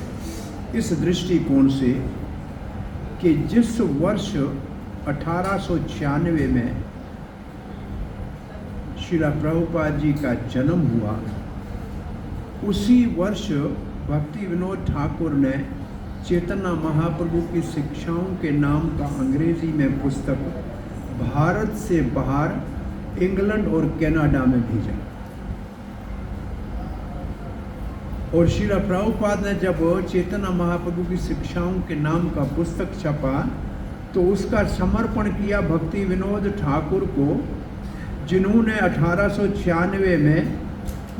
Speaker 1: इस दृष्टिकोण से कि जिस वर्ष 1896 में श्रीला प्रभुपाद जी का जन्म हुआ, उसी वर्ष भक्ति विनोद ठाकुर ने चैतन्य महाप्रभु की शिक्षाओं के नाम का अंग्रेजी में पुस्तक भारत से बाहर इंग्लैंड और कनाडा में भेजा। और श्रीला प्रभुपाद ने जब चैतन्य महाप्रभु की शिक्षाओं के नाम का पुस्तक छपा तो उसका समर्पण किया भक्ति विनोद ठाकुर को, जिन्होंने 1896 में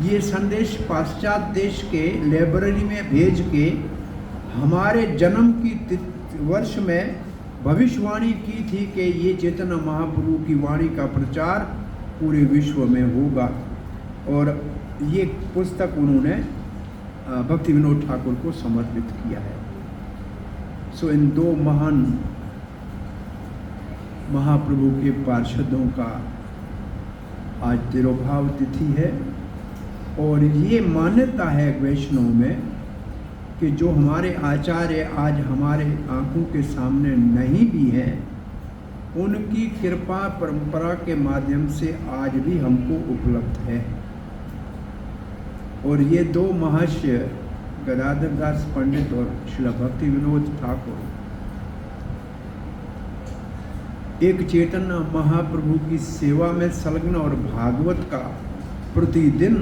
Speaker 1: ये संदेश पाश्चात्य देश के लाइब्रेरी में भेज के हमारे जन्म की वर्ष में भविष्यवाणी की थी कि ये चैतन्य महाप्रभु की वाणी का प्रचार पूरे विश्व में होगा। और ये पुस्तक उन्होंने भक्ति विनोद ठाकुर को समर्पित किया है। सो इन दो महान महाप्रभु के पार्षदों का आज तिरोभाव तिथि है। और ये मान्यता है वैष्णव में कि जो हमारे आचार्य आज हमारे आंखों के सामने नहीं भी हैं, उनकी कृपा परंपरा के माध्यम से आज भी हमको उपलब्ध है। और ये दो महर्षि गदाधर दास पंडित और श्रील भक्ति विनोद ठाकुर एक चैतन्य महाप्रभु की सेवा में संलग्न और भागवत का प्रतिदिन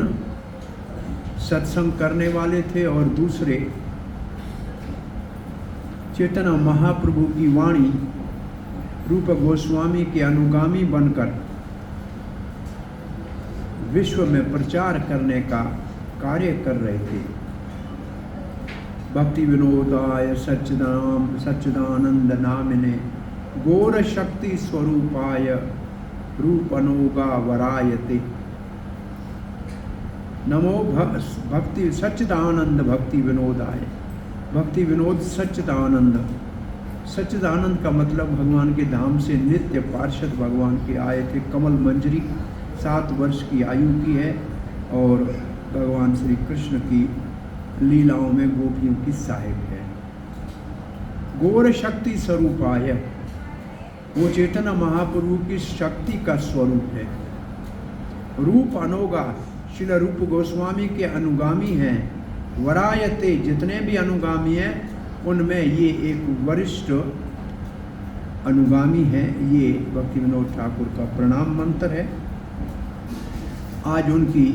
Speaker 1: सत्संग करने वाले थे, और दूसरे चैतन्य महाप्रभु की वाणी रूप गोस्वामी के अनुगामी बनकर विश्व में प्रचार करने का कार्य कर रहे थे। भक्ति विनोदाय सच्चिदानंद नामिने गौर शक्ति स्वरूपाय रूपनोगा वरायते। नमो भक्ति सच्चिदानंद भक्ति विनोदाय। भक्ति विनोद सच्चिदानंद, सच्चिदानंद का मतलब भगवान के धाम से नित्य पार्षद भगवान के आए थे। कमल मंजरी 7 वर्ष की आयु की है और भगवान श्री कृष्ण की लीलाओं में गोपियों की सहायक है। गौर शक्ति स्वरूपाय, वो चैतन्य महाप्रभु की शक्ति का स्वरूप है। रूप अनोगा, श्रील रूप गोस्वामी के अनुगामी हैं। वरायते, जितने भी अनुगामी हैं उनमें ये एक वरिष्ठ अनुगामी हैं। ये भक्ति विनोद ठाकुर का प्रणाम मंत्र है। आज उनकी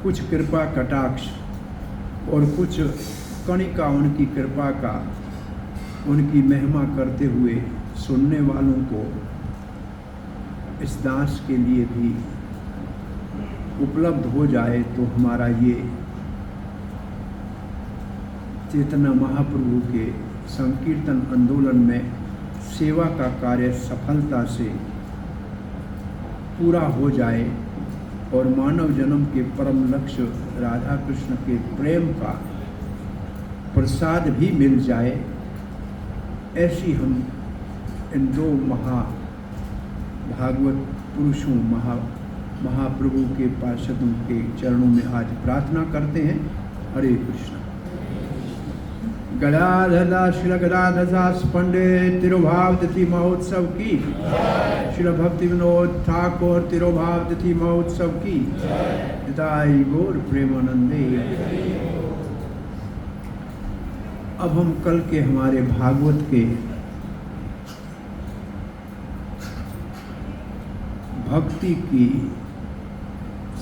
Speaker 1: कुछ कृपा कटाक्ष और कुछ कणिका उनकी कृपा का, उनकी महिमा करते हुए सुनने वालों को इस दास के लिए भी उपलब्ध हो जाए तो हमारा ये चैतन्य महाप्रभु के संकीर्तन आंदोलन में सेवा का कार्य सफलता से पूरा हो जाए और मानव जन्म के परम लक्ष्य राधा कृष्ण के प्रेम का प्रसाद भी मिल जाए। ऐसी हम इन दो भागवत पुरुषों महाप्रभु के पार्षदों के चरणों में आज प्रार्थना करते हैं। हरे कृष्ण। गदाधर श्रील गदाधर दास पंडित तिरुभाव तिथि महोत्सव की, श्रील भक्ति विनोद ठाकुर तिरुभाव तिथि महोत्सव की, हिताई गौर प्रेमानंदे। अब हम कल के हमारे भागवत के भक्ति की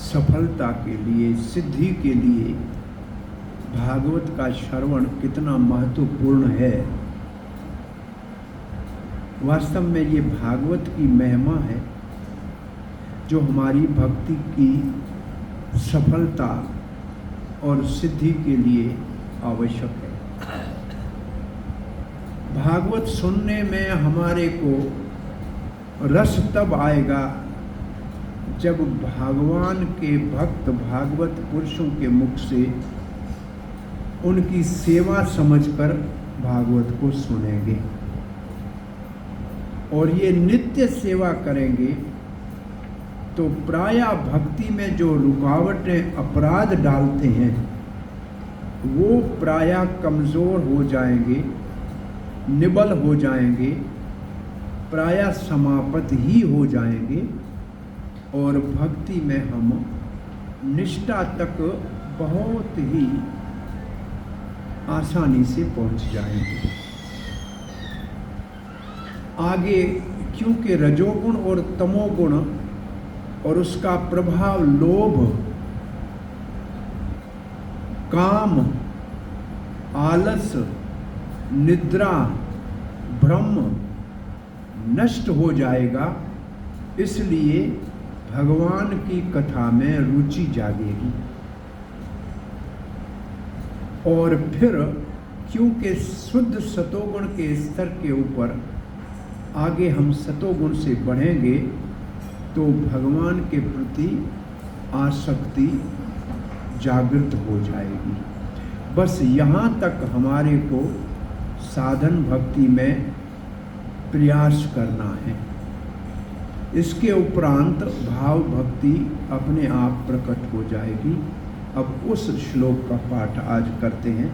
Speaker 1: सफलता के लिए, सिद्धि के लिए भागवत का श्रवण कितना महत्वपूर्ण है। वास्तव में ये भागवत की महिमा है जो हमारी भक्ति की सफलता और सिद्धि के लिए आवश्यक है। भागवत सुनने में हमारे को रस तब आएगा जब भगवान के भक्त भागवत पुरुषों के मुख से उनकी सेवा समझकर भागवत को सुनेंगे और ये नित्य सेवा करेंगे तो प्रायः भक्ति में जो रुकावटें अपराध डालते हैं वो प्रायः कमज़ोर हो जाएंगे, निबल हो जाएंगे, प्रायः समाप्त ही हो जाएंगे और भक्ति में हम निष्ठा तक बहुत ही आसानी से पहुंच जाएंगे। आगे क्योंकि रजोगुण और तमोगुण और उसका प्रभाव लोभ, काम, आलस, निद्रा, भ्रम नष्ट हो जाएगा, इसलिए भगवान की कथा में रुचि जागेगी। और फिर क्योंकि शुद्ध सतोगुण के स्तर के ऊपर आगे हम सतोगुण से बढ़ेंगे तो भगवान के प्रति आसक्ति जागृत हो जाएगी। बस यहाँ तक हमारे को साधन भक्ति में प्रयास करना है। इसके उपरांत भाव भक्ति अपने आप प्रकट हो जाएगी। अब उस श्लोक का पाठ आज करते हैं।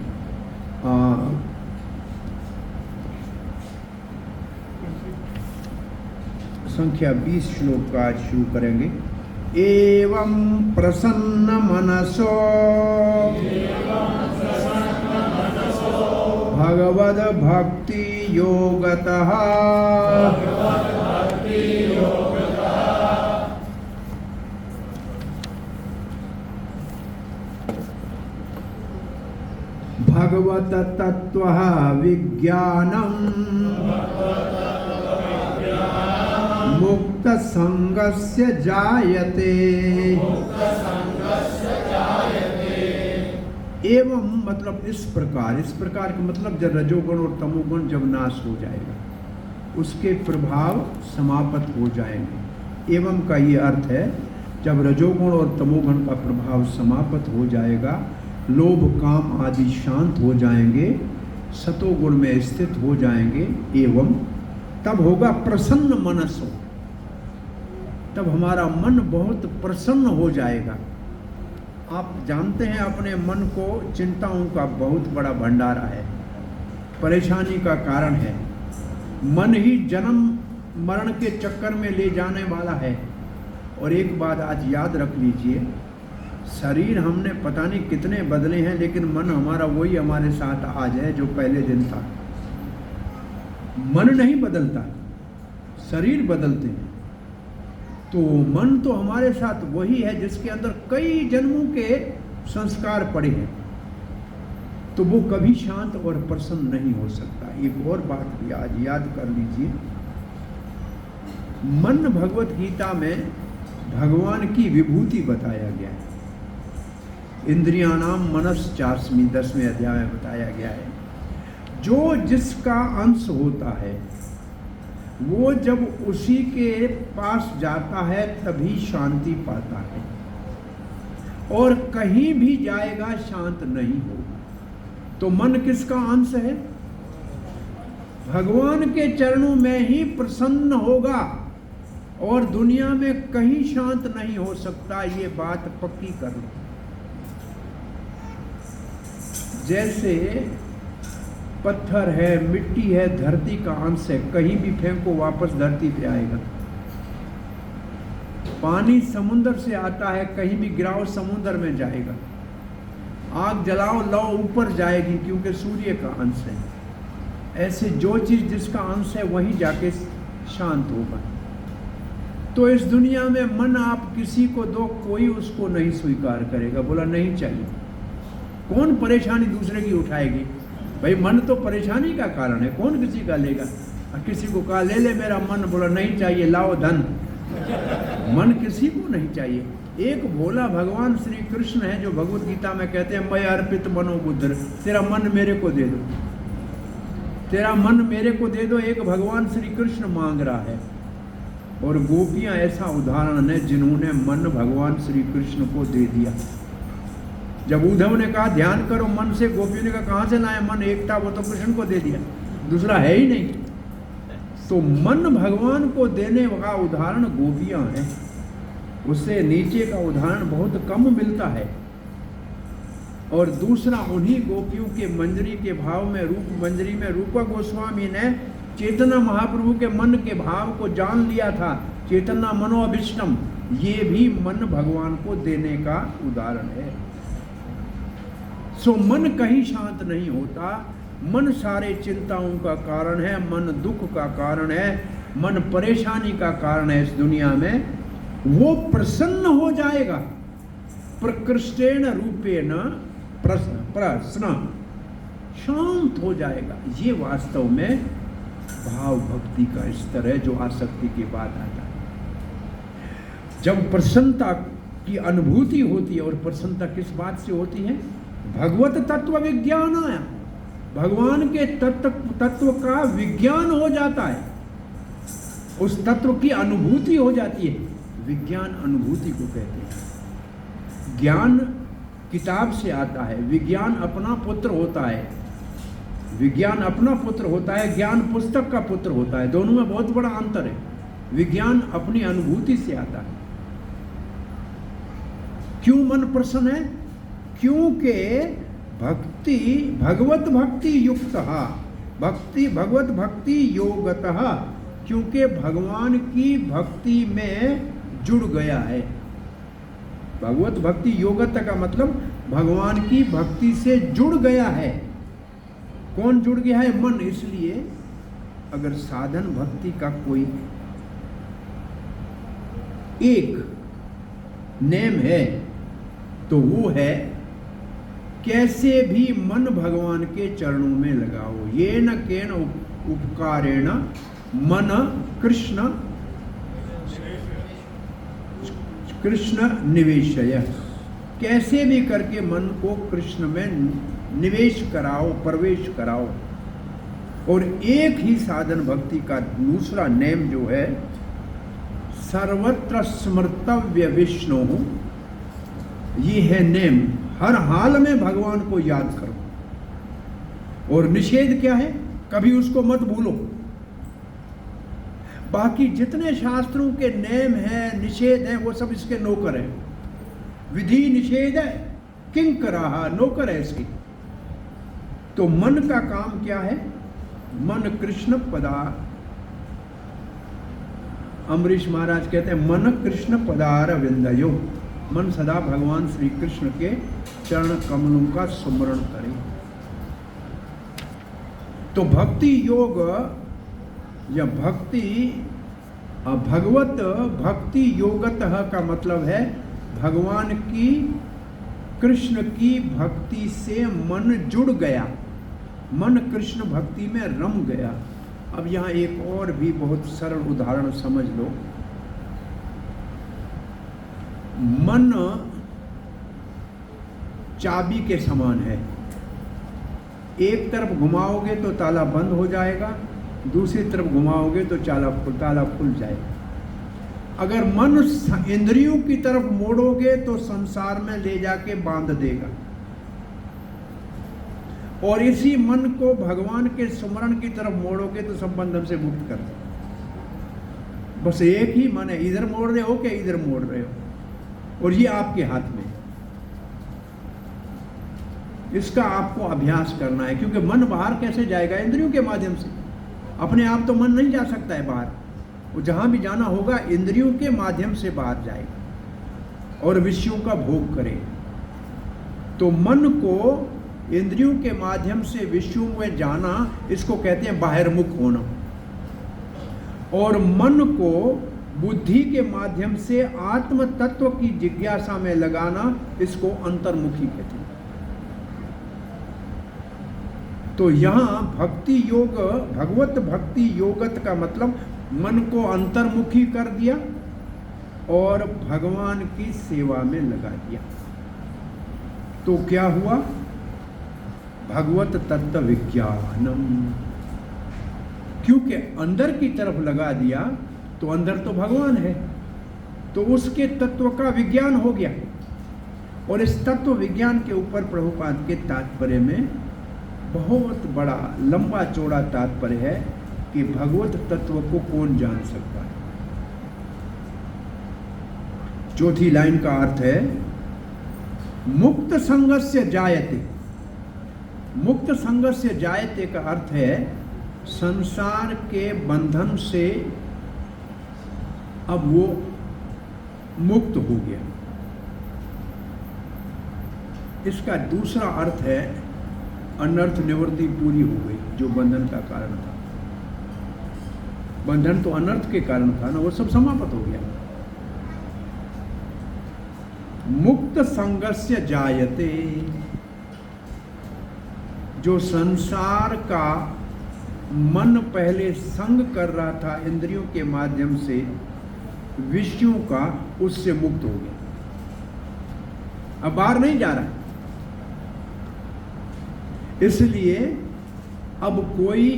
Speaker 1: संख्या 20 श्लोक का आज शुरू करेंगे। एवं प्रसन्न मनसो भगवद भक्ति योगतः भगवत तत्व विज्ञानम मुक्त संगस्य जायते। एवं मतलब इस प्रकार का मतलब जब रजोगुण और तमोगुण जब नाश हो जाएगा उसके प्रभाव समाप्त हो जाएंगे। एवं का ये अर्थ है जब रजोगुण और तमोगुण का प्रभाव समाप्त हो जाएगा, लोभ काम आदि शांत हो जाएंगे, सतोगुण में स्थित हो जाएंगे। एवं तब होगा प्रसन्न मनसो, तब हमारा मन बहुत प्रसन्न हो जाएगा। आप जानते हैं अपने मन को चिंताओं का बहुत बड़ा भंडारा है, परेशानी का कारण है। मन ही जन्म मरण के चक्कर में ले जाने वाला है। और एक बात आज याद रख लीजिए, शरीर हमने पता नहीं कितने बदले हैं लेकिन मन हमारा वही हमारे साथ आज है जो पहले दिन था। मन नहीं बदलता, शरीर बदलते हैं। तो मन तो हमारे साथ वही है जिसके अंदर कई जन्मों के संस्कार पड़े हैं, तो वो कभी शांत और प्रसन्न नहीं हो सकता। एक और बात भी आज याद कर लीजिए, मन भगवत गीता में भगवान की विभूति बताया गया है। इंद्रियाणाम मनश्चास्मि 10वें अध्याय में बताया गया है। जो जिसका अंश होता है वो जब उसी के पास जाता है तभी शांति पाता है, और कहीं भी जाएगा शांत नहीं होगा। तो मन किसका अंश है? भगवान के चरणों में ही प्रसन्न होगा और दुनिया में कहीं शांत नहीं हो सकता। ये बात पक्की कर लो। जैसे पत्थर है, मिट्टी है, धरती का अंश है, कहीं भी फेंको वापस धरती पे आएगा। पानी समुद्र से आता है, कहीं भी गिराओ समुद्र में जाएगा। आग जलाओ लाओ ऊपर जाएगी क्योंकि सूर्य का अंश है। ऐसे जो चीज जिसका अंश है वहीं जाके शांत होगा। तो इस दुनिया में मन आप किसी को दो, कोई उसको नहीं स्वीकार करेगा, बोला नहीं चाहिए। कौन परेशानी दूसरे की उठाएगी? भाई मन तो परेशानी का कारण है, कौन किसी का लेगा? किसी को कहा ले ले मेरा मन, बोला नहीं चाहिए, लाओ धन। मन किसी को नहीं चाहिए। एक भोला भगवान श्री कृष्ण है जो भगवत गीता में कहते हैं मैं अर्पित मनो बुद्ध, तेरा मन मेरे को दे दो, तेरा मन मेरे को दे दो, एक भगवान श्री कृष्ण मांग रहा है। और गोपियां ऐसा उदाहरण है जिन्होंने मन भगवान श्री कृष्ण को दे दिया। जब उद्धव ने कहा ध्यान करो मन से, गोपियों ने कहा कहां से लाए मन, एक था वो तो कृष्ण को दे दिया, दूसरा है ही नहीं। तो मन भगवान को देने का उदाहरण गोपियां हैं, उससे नीचे का उदाहरण बहुत कम मिलता है। और दूसरा उन्हीं गोपियों के मंजरी के भाव में, रूप मंजरी में रूपा गोस्वामी ने चैतन्य महाप्रभु के मन के भाव को जान लिया था, चैतन्य मनोअभिष्टम, ये भी मन भगवान को देने का उदाहरण है। सो मन कहीं शांत नहीं होता, मन सारे चिंताओं का कारण है, मन दुख का कारण है, मन परेशानी का कारण है इस दुनिया में। वो प्रसन्न हो जाएगा प्रकृष्टेन रूपेण प्रश्न, शांत हो जाएगा। ये वास्तव में भाव भक्ति का स्तर है जो आसक्ति के बाद आता है। जब प्रसन्नता की अनुभूति होती है, और प्रसन्नता किस बात से होती है? भगवत तत्व विज्ञान आया, भगवान के तत्व का विज्ञान हो जाता है, उस तत्व की अनुभूति हो जाती है। विज्ञान अनुभूति को कहते हैं। ज्ञान किताब से आता है, विज्ञान अपना पुत्र होता है, विज्ञान अपना पुत्र होता है, ज्ञान पुस्तक का पुत्र होता है, दोनों में बहुत बड़ा अंतर है। विज्ञान अपनी अनुभूति से आता है। क्यों मन प्रसन्न है? क्योंकि भक्ति भगवत भक्ति युक्त, भक्ति भगवत भक्ति योगतः, क्योंकि भगवान की भक्ति में जुड़ गया है। भगवत भक्ति योगत का मतलब भगवान की भक्ति से जुड़ गया है। कौन जुड़ गया है? मन। इसलिए अगर साधन भक्ति का कोई एक नेम है तो वो है कैसे भी मन भगवान के चरणों में लगाओ। ये न केन उपकारेण मन कृष्ण निवेशय, कैसे भी करके मन को कृष्ण में निवेश कराओ, प्रवेश कराओ। और एक ही साधन भक्ति का दूसरा नेम जो है सर्वत्र स्मर्तव्य विष्णु, ये है नेम, हर हाल में भगवान को याद करो। और निषेध क्या है? कभी उसको मत भूलो। बाकी जितने शास्त्रों के नेम हैं, निषेध हैं, वो सब इसके नौकर हैं। विधि निषेध है, किंकराः, नौकर है इसकी। तो मन का काम क्या है? मन कृष्ण पदा, अम्बरीश महाराज कहते हैं मन कृष्ण पदार विंदयो, मन सदा भगवान श्री कृष्ण के चरण कमलों का स्मरण करे। तो भक्ति योग या भक्ति भगवत भक्ति योगतः का मतलब है भगवान की, कृष्ण की भक्ति से मन जुड़ गया, मन कृष्ण भक्ति में रम गया। अब यहाँ एक और भी बहुत सरल उदाहरण समझ लो। मन चाबी के समान है, एक तरफ घुमाओगे तो ताला बंद हो जाएगा, दूसरी तरफ घुमाओगे तो ताला खुल जाएगा। अगर मन इंद्रियों की तरफ मोड़ोगे तो संसार में ले जाके बांध देगा, और इसी मन को भगवान के स्मरण की तरफ मोड़ोगे तो सब बंधन से मुक्त कर देगा। बस एक ही मन है, इधर मोड़ रहे हो कि इधर मोड़ रहे हो, और ये आपके हाथ में। इसका आपको अभ्यास करना है, क्योंकि मन बाहर कैसे जाएगा? इंद्रियों के माध्यम से। अपने आप तो मन नहीं जा सकता है बाहर, वो जहां भी जाना होगा इंद्रियों के माध्यम से बाहर जाएगा और विषयों का भोग करेगा। तो मन को इंद्रियों के माध्यम से विषयों में जाना, इसको कहते हैं बाहिर्मुख होना। और मन को बुद्धि के माध्यम से आत्म तत्व की जिज्ञासा में लगाना, इसको अंतर्मुखी कहते हैं। तो यहाँ भक्ति योग, भगवत भक्ति योगत का मतलब मन को अंतर्मुखी कर दिया और भगवान की सेवा में लगा दिया। तो क्या हुआ? भगवत तत्व विज्ञानम। क्योंकि अंदर की तरफ लगा दिया तो अंदर तो भगवान है, तो उसके तत्व का विज्ञान हो गया। और इस तत्व विज्ञान के ऊपर प्रभुपाद के तात्पर्य में बहुत बड़ा लंबा चौड़ा तात्पर्य है कि भगवत तत्व को कौन जान सकता है। चौथी लाइन का अर्थ है मुक्त संगस्य जायते। मुक्त संगस्य जायते का अर्थ है संसार के बंधन से अब वो मुक्त हो गया। इसका दूसरा अर्थ है अनर्थ निवृत्ति पूरी हो गई। जो बंधन का कारण था, बंधन तो अनर्थ के कारण था ना, वो सब समाप्त हो गया। मुक्त संगस्य जायते, जो संसार का मन पहले संग कर रहा था इंद्रियों के माध्यम से विषयों का, उससे मुक्त हो गया। अब बाहर नहीं जा रहा। इसलिए अब कोई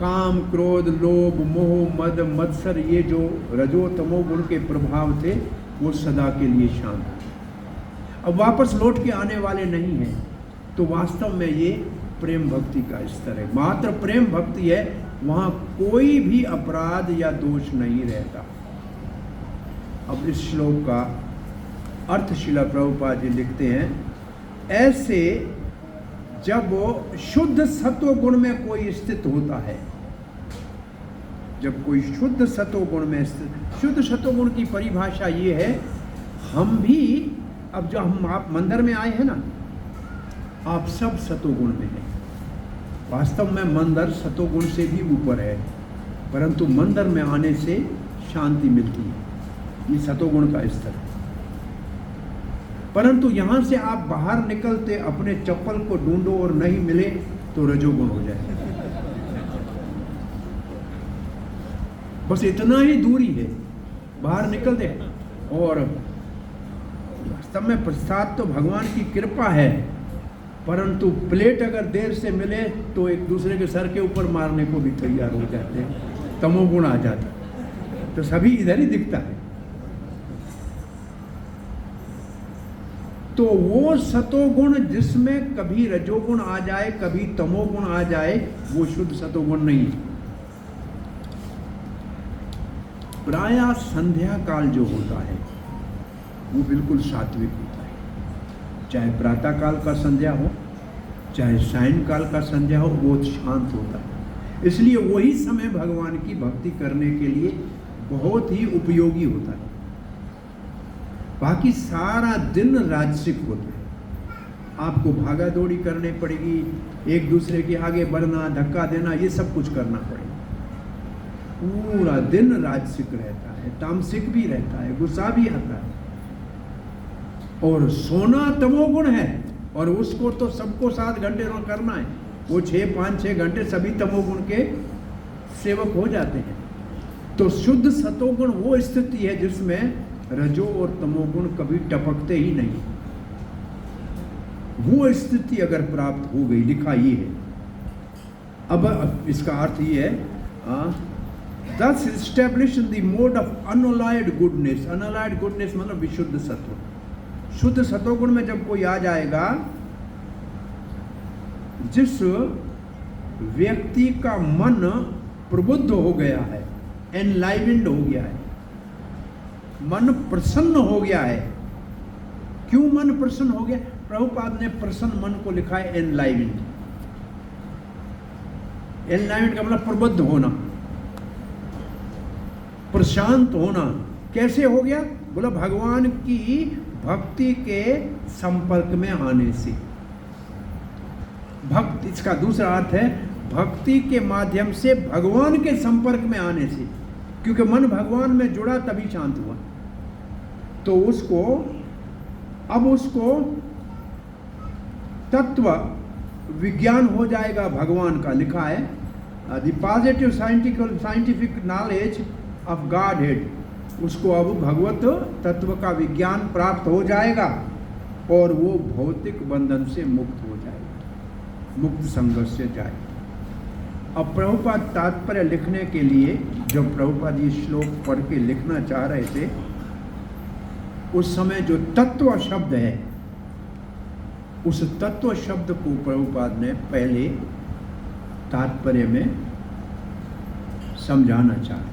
Speaker 1: काम, क्रोध, लोभ, मोह, मद, मत्सर, ये जो रजो तमो गुण के प्रभाव थे वो सदा के लिए शांत, अब वापस लौट के आने वाले नहीं हैं। तो वास्तव में ये प्रेम भक्ति का स्तर है। मात्र प्रेम भक्ति है, वहां कोई भी अपराध या दोष नहीं रहता। अब इस श्लोक का अर्थ श्रील प्रभुपाद जी लिखते हैं, ऐसे जब शुद्ध सत्व गुण में कोई स्थित होता है, जब कोई शुद्ध सत्व गुण में स्थित, शुद्ध सत्व गुण की परिभाषा ये है, हम भी अब जो हम आप मंदिर में आए हैं ना, आप सब सत्वगुण में हैं। वास्तव में मंदिर सत्वगुण से भी ऊपर है, परंतु मंदिर में आने से शांति मिलती है। ये सत्वगुण का स्तर है। परंतु यहां से आप बाहर निकलते अपने चप्पल को ढूंढो और नहीं मिले तो रजोगुण हो जाए। बस इतना ही दूरी है, बाहर निकल दे। और वास्तव में प्रसाद तो भगवान की कृपा है, परंतु प्लेट अगर देर से मिले तो एक दूसरे के सर के ऊपर मारने को भी तैयार हो जाते हैं, तमोगुण आ जाता। तो सभी इधर ही दिखता है। तो वो सतोगुण जिसमें कभी रजोगुण आ जाए, कभी तमोगुण आ जाए, वो शुद्ध सतोगुण नहीं है। प्रायः संध्या काल जो होता है वो बिल्कुल सात्विक होता है। चाहे प्रातः काल का संध्या हो, चाहे सायं काल का संध्या हो, बहुत शांत होता है। इसलिए वही समय भगवान की भक्ति करने के लिए बहुत ही उपयोगी होता है। बाकी सारा दिन राजसिक होता है। आपको भागा दौड़ी करनी पड़ेगी, एक दूसरे के आगे बढ़ना, धक्का देना, ये सब कुछ करना पड़ेगा। पूरा दिन राजसिक रहता है, तामसिक भी रहता है, गुस्सा भी आता है। और सोना तमोगुण है, और उसको तो सबको 7 घंटे करना है। वो 5-6 घंटे सभी तमोगुण के सेवक हो जाते हैं। तो शुद्ध सतोगुण वो स्थिति है जिसमें रजो और तमोगुण कभी टपकते ही नहीं। वो स्थिति अगर प्राप्त हो गई, लिखा ये है। अब इसका अर्थ ये है, thus established in the mode of unalloyed goodness। unalloyed goodness मतलब विशुद्ध सत्व। शुद्ध सतोगुण में जब कोई आ जाएगा, जिस व्यक्ति का मन प्रबुद्ध हो गया है, एनलाइवेंड हो गया है, मन प्रसन्न हो गया है। क्यों मन प्रसन्न हो गया? प्रभुपाद ने प्रसन्न मन को लिखा है एनलाइवेंड। एनलाइवेंड का मतलब प्रबुद्ध होना, प्रशांत होना। कैसे हो गया? बोला भगवान की भक्ति के संपर्क में आने से। भक्ति, इसका दूसरा अर्थ है भक्ति के माध्यम से भगवान के संपर्क में आने से। क्योंकि मन भगवान में जुड़ा तभी शांत हुआ। तो उसको अब उसको तत्व विज्ञान हो जाएगा भगवान का। लिखा है the positive scientific knowledge of God head, उसको अब भगवत तत्व का विज्ञान प्राप्त हो जाएगा और वो भौतिक बंधन से मुक्त हो जाएगा, मुक्त संघर्ष से जाएगा। अब प्रभुपाद तात्पर्य लिखने के लिए जब प्रभुपाद ये श्लोक पढ़ के लिखना चाह रहे थे, उस समय जो तत्व शब्द है, उस तत्व शब्द को प्रभुपाद ने पहले तात्पर्य में समझाना चाहा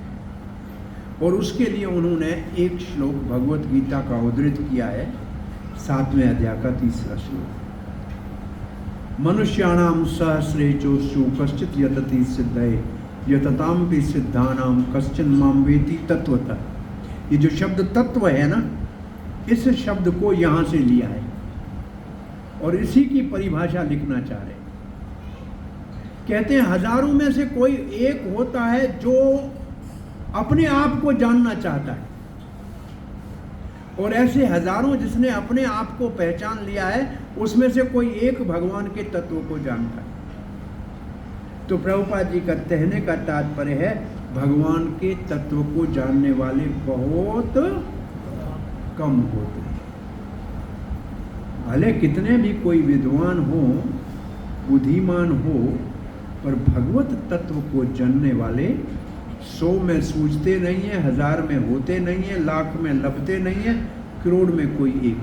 Speaker 1: और उसके लिए उन्होंने एक श्लोक भगवत गीता का उद्धृत किया है, 7वें अध्याय का 3रा श्लोक। मनुष्याणाम सहस्रेचोषु कश्चित् यतति सिद्धये यततामपि सिद्धानाम कश्चिन् मां वेति तत्वतः। ये जो शब्द तत्व है ना, इस शब्द को यहाँ से लिया है और इसी की परिभाषा लिखना चाह रहे हैं। कहते हैं हजारों में से कोई एक होता है जो अपने आप को जानना चाहता है, और ऐसे हजारों जिसने अपने आप को पहचान लिया है, उसमें से कोई एक भगवान के तत्व को जानता है। तो प्रभुपाद जी का कहने का तात्पर्य है भगवान के तत्व को जानने वाले बहुत कम होते हैं। भले कितने भी कोई विद्वान हो, बुद्धिमान हो, पर भगवत तत्व को जानने वाले 100 में सूझते नहीं है, 1000 में होते नहीं है, लाख में लपते नहीं है, करोड़ में कोई एक।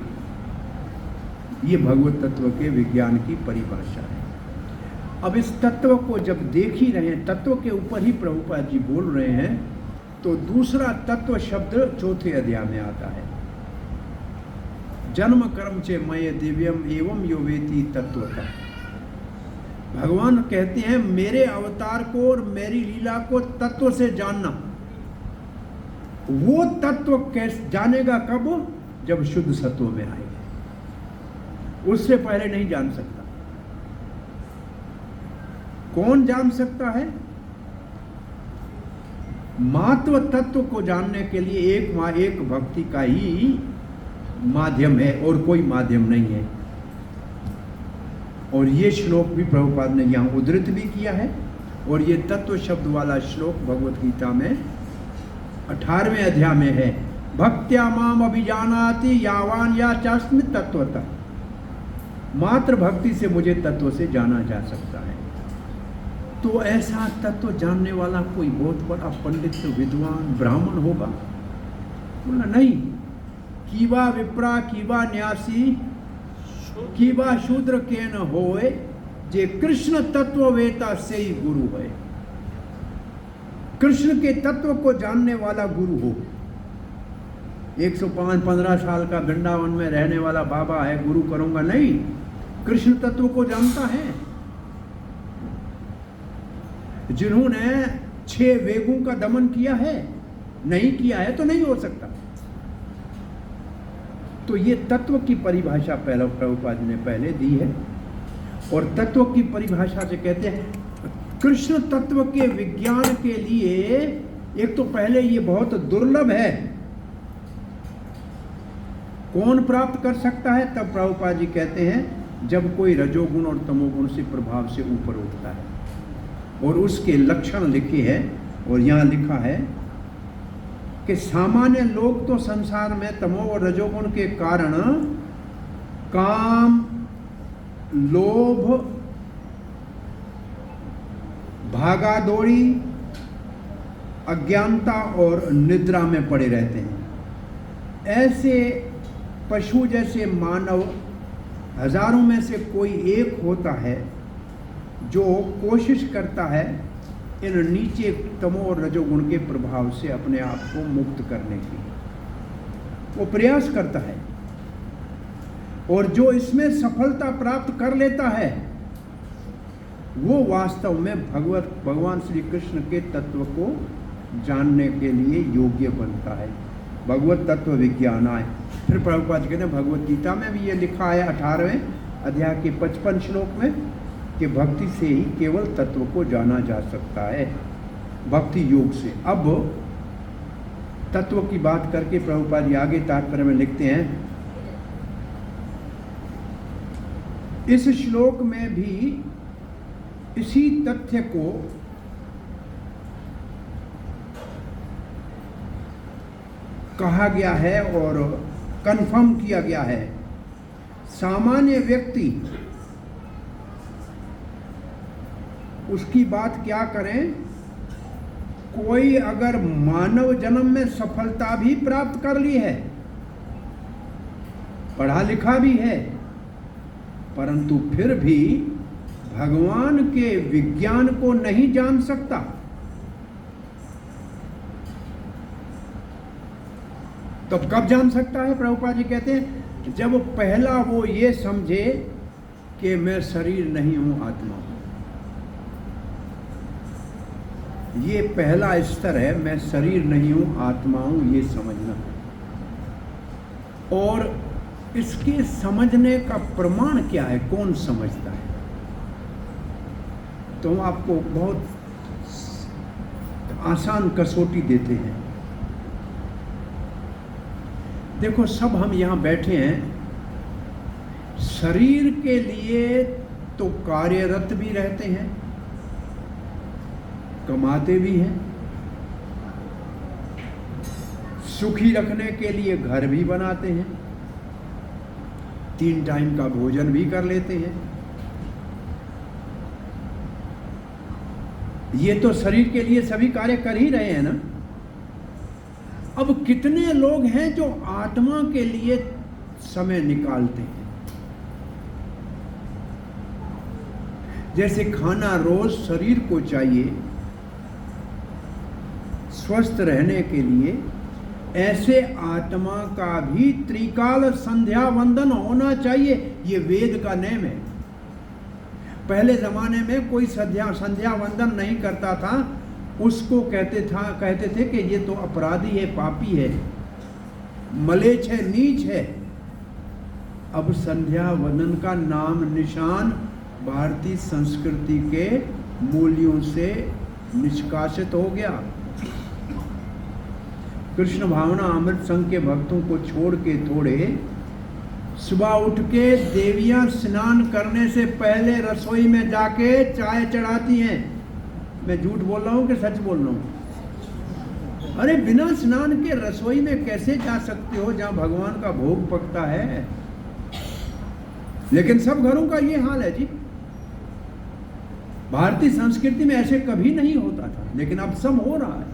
Speaker 1: ये भगवत तत्व के विज्ञान की परिभाषा है। अब इस तत्व को जब देख ही रहे हैं, तत्व के ऊपर ही प्रभुपाद जी बोल रहे हैं, तो दूसरा तत्व शब्द 4थे अध्याय में आता है। जन्म कर्म चे मय दिव्यम एवं यो वेति तत्वतः। भगवान कहते हैं मेरे अवतार को और मेरी लीला को तत्व से जानना। वो तत्व कैसे जानेगा? कब? जब शुद्ध सत्व में आएगा, उससे पहले नहीं जान सकता। कौन जान सकता है? मात्व तत्व को जानने के लिए एक भक्ति का ही माध्यम है और कोई माध्यम नहीं है। और ये श्लोक भी प्रभुपाद ने यहाँ उद्धृत भी किया है, और ये तत्व शब्द वाला श्लोक भगवत गीता में 18वें अध्याय में है। भक्त्या माम अभिजानाति यावान या चास्मि तत्वतः। मात्र भक्ति से मुझे तत्व से जाना जा सकता है। तो ऐसा तत्व जानने वाला कोई बहुत बड़ा पंडित, विद्वान, ब्राह्मण होगा? बोला नहीं। कीवा विप्रा कीवा न्यासी कीवा शूद्र के न होए, जे कृष्ण तत्व वेता से ही गुरु है। कृष्ण के तत्व को जानने वाला गुरु हो। 105-15 साल का वृंदावन में रहने वाला बाबा है, गुरु करूंगा नहीं। कृष्ण तत्व को जानता है। जिन्होंने 6 वेगों का दमन किया है, नहीं किया है तो नहीं हो सकता। तो ये तत्व की परिभाषा पहले प्रभुपाद ने पहले दी है, और तत्व की परिभाषा से कहते हैं कृष्ण तत्व के विज्ञान के लिए एक तो पहले ये बहुत दुर्लभ है। कौन प्राप्त कर सकता है? तब प्रभुपाद जी कहते हैं जब कोई रजोगुण और तमोगुण से प्रभाव से ऊपर उठता है, और उसके लक्षण लिखे हैं। और यहाँ लिखा है कि सामान्य लोग तो संसार में तमो और रजोगुण के कारण काम, लोभ, भागादौड़ी, अज्ञानता और निद्रा में पड़े रहते हैं। ऐसे पशु जैसे मानव हजारों में से कोई एक होता है जो कोशिश करता है इन नीचे तमो और रजोगुण के प्रभाव से अपने आप को मुक्त करने की। वो प्रयास करता है, और जो इसमें सफलता प्राप्त कर लेता है वो वास्तव में भगवान श्री कृष्ण के तत्व को जानने के लिए योग्य बनता है। भगवत तत्व विज्ञान आए। फिर प्रभुपाद कहते हैं भगवत गीता में भी ये लिखा है 18वें अध्याय के 55 श्लोक में कि भक्ति से ही केवल तत्व को जाना जा सकता है, भक्ति योग से। अब तत्व की बात करके प्रभुपाद जी आगे तात्पर्य में लिखते हैं, इस श्लोक में भी इसी तथ्य को कहा गया है और कंफर्म किया गया है। सामान्य व्यक्ति उसकी बात क्या करें, कोई अगर मानव जन्म में सफलता भी प्राप्त कर ली है, पढ़ा लिखा भी है, परंतु फिर भी भगवान के विज्ञान को नहीं जान सकता। तो कब जान सकता है? प्रभुपाद जी कहते हैं जब पहला वो ये समझे कि मैं शरीर नहीं हूं, आत्मा हूं। ये पहला स्तर है, मैं शरीर नहीं हूं, आत्मा हूं, ये समझना। और इसके समझने का प्रमाण क्या है, कौन समझता है? तो हम आपको बहुत आसान कसौटी देते हैं। देखो, सब हम यहां बैठे हैं, शरीर के लिए तो कार्यरत भी रहते हैं, कमाते भी हैं, सुखी रखने के लिए घर भी बनाते हैं, 3 टाइम का भोजन भी कर लेते हैं। ये तो शरीर के लिए सभी कार्य कर ही रहे हैं ना। अब कितने लोग हैं जो आत्मा के लिए समय निकालते हैं? जैसे खाना रोज शरीर को चाहिए स्वस्थ रहने के लिए, ऐसे आत्मा का भी त्रिकाल संध्या वंदन होना चाहिए। ये वेद का नियम है। पहले जमाने में कोई संध्या वंदन नहीं करता था, उसको कहते थे कि ये तो अपराधी है, पापी है, मलेच्छ है, नीच है। अब संध्या वंदन का नाम निशान भारतीय संस्कृति के मूल्यों से निष्कासित हो गया। कृष्ण भावना अमृत संघ के भक्तों को छोड़ के थोड़े सुबह उठ के देवियां स्नान करने से पहले रसोई में जाके चाय चढ़ाती हैं। मैं झूठ बोल रहा हूं कि सच बोल रहा हूं? अरे बिना स्नान के रसोई में कैसे जा सकते हो जहां भगवान का भोग पकता है? लेकिन सब घरों का ये हाल है जी। भारतीय संस्कृति में ऐसे कभी नहीं होता था, लेकिन अब सब हो रहा है।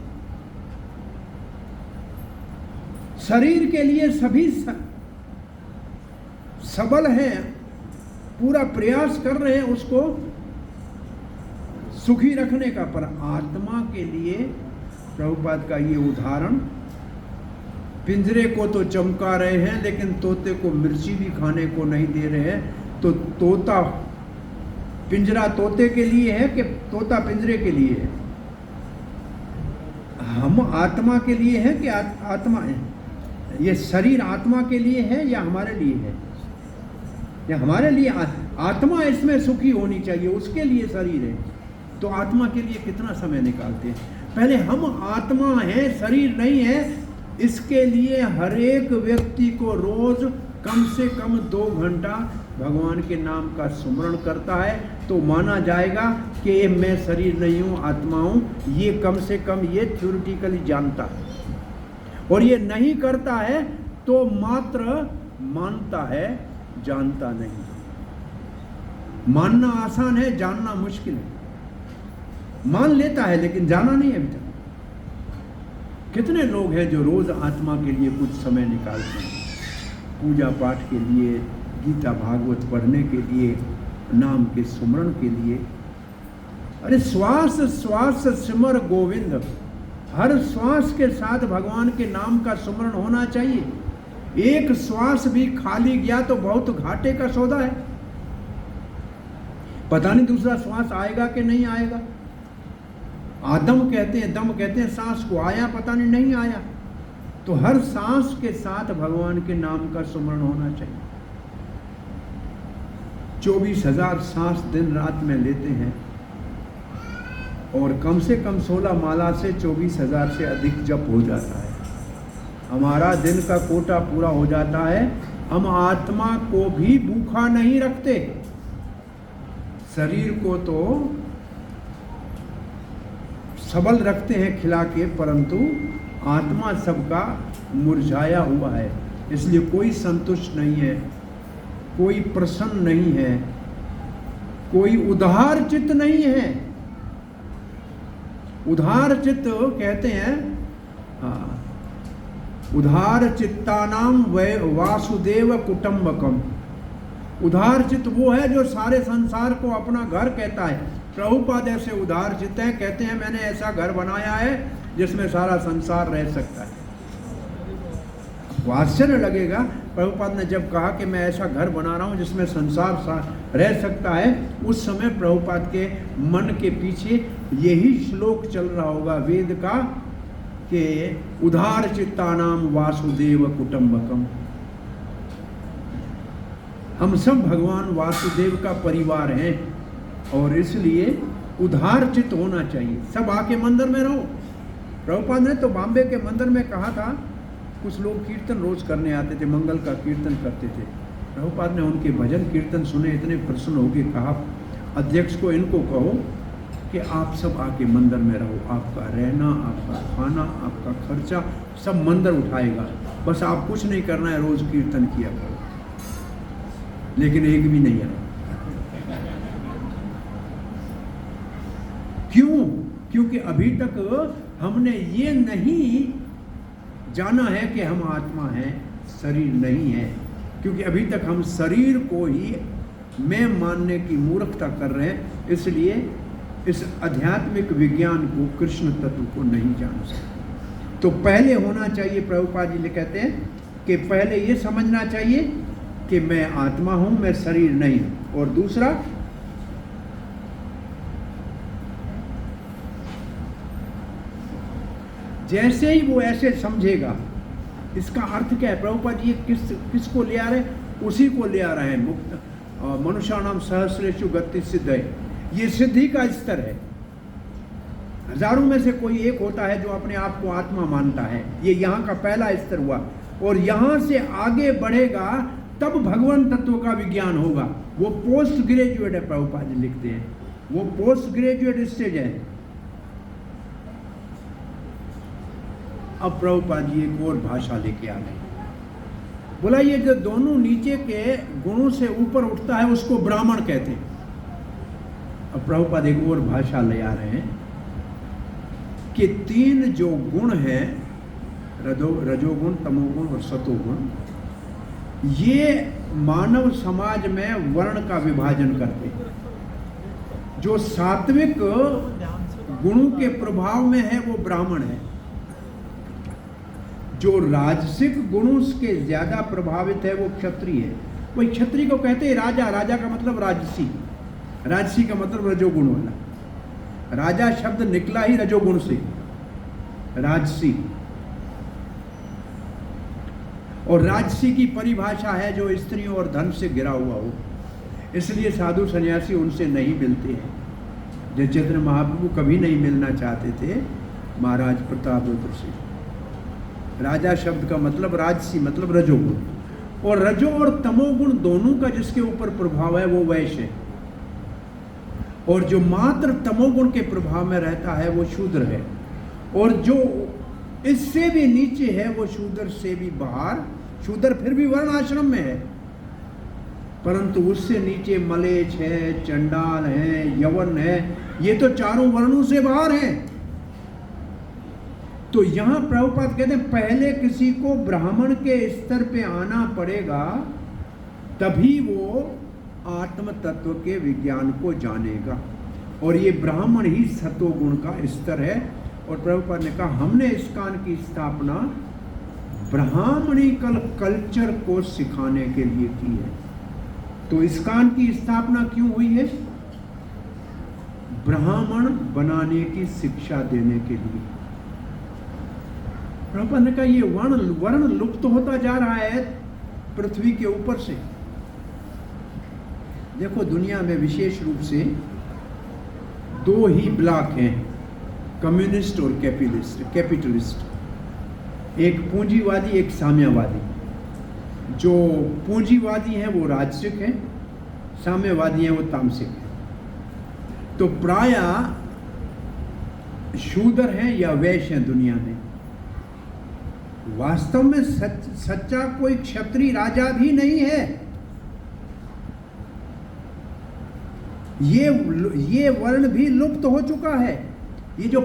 Speaker 1: शरीर के लिए सभी सबल हैं, पूरा प्रयास कर रहे हैं उसको सुखी रखने का, पर आत्मा के लिए प्रभुपाद का ये उदाहरण, पिंजरे को तो चमका रहे हैं लेकिन तोते को मिर्ची भी खाने को नहीं दे रहे हैं। तो तोता पिंजरा तोते के लिए है कि तोता पिंजरे के लिए है? हम आत्मा के लिए है कि आत्मा है? ये शरीर आत्मा के लिए है या हमारे लिए है? या हमारे लिए आत्मा इसमें सुखी होनी चाहिए, उसके लिए शरीर है। तो आत्मा के लिए कितना समय निकालते हैं? पहले हम आत्मा हैं, शरीर नहीं है। इसके लिए हर एक व्यक्ति को रोज कम से कम 2 घंटा भगवान के नाम का सुमरण करता है तो माना जाएगा कि मैं शरीर नहीं हूँ, आत्मा हूँ। ये कम से कम ये थ्योरेटिकली जानता है। और ये नहीं करता है तो मात्र मानता है, जानता नहीं। मानना आसान है, जानना मुश्किल है। मान लेता है लेकिन जाना नहीं अभी तक। कितने लोग हैं जो रोज आत्मा के लिए कुछ समय निकालते हैं, पूजा पाठ के लिए, गीता भागवत पढ़ने के लिए, नाम के सुमरण के लिए। अरे श्वास श्वास सिमर गोविंद, हर श्वास के साथ भगवान के नाम का सुमरण होना चाहिए। एक श्वास भी खाली गया तो बहुत घाटे का सौदा है। पता नहीं दूसरा श्वास आएगा कि नहीं आएगा। आदम कहते हैं, दम कहते हैं सांस को, आया पता नहीं आया। तो हर सांस के साथ भगवान के नाम का सुमरण होना चाहिए। 24,000 सांस दिन रात में लेते हैं और कम से कम 16 माला से 24,000 से अधिक जप हो जाता है। हमारा दिन का कोटा पूरा हो जाता है। हम आत्मा को भी भूखा नहीं रखते। शरीर को तो सबल रखते हैं खिला के, परंतु आत्मा सबका मुरझाया हुआ है, इसलिए कोई संतुष्ट नहीं है, कोई प्रसन्न नहीं है, कोई उदार चित्त नहीं है। उदार चित्त कहते हैं, उदार चित्तानाम वासुदेव कुटुंबकम। उदार चित्त वो है जो सारे संसार को अपना घर कहता है। प्रभुपाद ऐसे उदार चित्त है, कहते हैं मैंने ऐसा घर बनाया है जिसमें सारा संसार रह सकता है। आश्चर्य लगेगा, प्रभुपाद ने जब कहा कि मैं ऐसा घर बना रहा हूं जिसमें संसार रह सकता है, उस समय प्रभुपाद के मन के पीछे यही श्लोक चल रहा होगा वेद का कि उदार चित्तानाम वासुदेव कुटुंबकम। हम सब भगवान वासुदेव का परिवार हैं और इसलिए उदार चित्त होना चाहिए। सब आके मंदिर में रहो। प्रभुपाद ने तो बॉम्बे के मंदिर में कहा था, कुछ लोग कीर्तन रोज करने आते थे, मंगल का कीर्तन करते थे। प्रभुपाद ने उनके भजन कीर्तन सुने, इतने प्रसन्न होकर कहा अध्यक्ष को, इनको कहो कि आप सब आके मंदिर में रहो, आपका रहना, आपका खाना, आपका खर्चा सब मंदिर उठाएगा, बस आप कुछ नहीं करना है, रोज कीर्तन किया करो। लेकिन एक भी नहीं आया। क्यों? क्योंकि अभी तक हमने ये नहीं जाना है कि हम आत्मा हैं, शरीर नहीं है। क्योंकि अभी तक हम शरीर को ही मैं मानने की मूर्खता कर रहे हैं, इसलिए इस आध्यात्मिक विज्ञान को, कृष्ण तत्व को नहीं जान सकते। तो पहले होना चाहिए, प्रभुपाद जी कहते हैं कि पहले ये समझना चाहिए कि मैं आत्मा हूं, मैं शरीर नहीं हूं। और दूसरा, जैसे ही वो ऐसे समझेगा, इसका अर्थ क्या है? प्रभुपाद जी किसको ले आ रहे हैं? उसी को ले आ रहे हैं। मुक्त मनुष्याणाम सहस्रेषु गति सिद्ध है, ये सिद्धि का स्तर है। हजारों में से कोई एक होता है जो अपने आप को आत्मा मानता है, ये यहाँ का पहला स्तर हुआ। और यहाँ से आगे बढ़ेगा तब भगवान तत्व का विज्ञान होगा। वो पोस्ट ग्रेजुएट है, प्रभुपाद जी लिखते हैं, वो पोस्ट ग्रेजुएट स्टेज है। अब प्रभुपाद जी एक और भाषा लेके आ गए, बोला ये जो दोनों नीचे के गुणों से ऊपर उठता है उसको ब्राह्मण कहते हैं। अब प्रभुपाद एक और भाषा ले आ रहे हैं कि तीन जो गुण हैं, रजोगुण, तमोगुण और सतोगुण, ये मानव समाज में वर्ण का विभाजन करते हैं। जो सात्विक गुणों के प्रभाव में है वो ब्राह्मण है, जो राजसिक गुणों के ज्यादा प्रभावित है वो क्षत्रिय है। वही क्षत्रिय को कहते हैं राजा, राजा का मतलब राजसी, राजसी का मतलब रजोगुण वाला। राजा शब्द निकला ही रजोगुण से, राजसी। और राजसी की परिभाषा है जो स्त्रियों और धन से घिरा हुआ हो। इसलिए साधु सन्यासी उनसे नहीं मिलते हैं। जब चैतन्य महाप्रभु कभी नहीं मिलना चाहते थे महाराज प्रतापरुद्र से। राजा शब्द का मतलब राजसी, मतलब रजोगुण। और रजो और तमोगुण दोनों का जिसके ऊपर प्रभाव है वो वैश्य है। और जो मात्र तमोगुण के प्रभाव में रहता है वो शूद्र है। और जो इससे भी नीचे है वो शूद्र से भी बाहर, शूद्र फिर भी वर्ण आश्रम में है, परंतु उससे नीचे मलेच्छ है, चंडाल है, यवन है, ये तो चारों वर्णों से बाहर हैं। तो यहां प्रभुपाद कहते हैं पहले किसी को ब्राह्मण के स्तर पे आना पड़ेगा, तभी वो आत्म तत्व के विज्ञान को जानेगा। और ये ब्राह्मण ही सतोगुण का स्तर है। और प्रभुपाद ने कहा हमने इस्कॉन की स्थापना ब्राह्मणिकल कल्चर को सिखाने के लिए की है। तो इस्कॉन की स्थापना क्यों हुई है? ब्राह्मण बनाने की शिक्षा देने के लिए। प्रभुपाद ने कहा ये वर्ण लुप्त होता जा रहा है पृथ्वी के ऊपर से। देखो दुनिया में विशेष रूप से दो ही ब्लॉक हैं, कम्युनिस्ट और कैपिटलिस्ट। एक पूंजीवादी, एक साम्यवादी। जो पूंजीवादी हैं वो राजसिक हैं, साम्यवादी हैं वो तामसिक हैं। तो प्रायः शूद्र हैं या वैश्य हैं दुनिया में। वास्तव में सच्चा कोई क्षत्रिय राजा भी नहीं है। ये वर्ण भी लुप्त हो चुका है। ये जो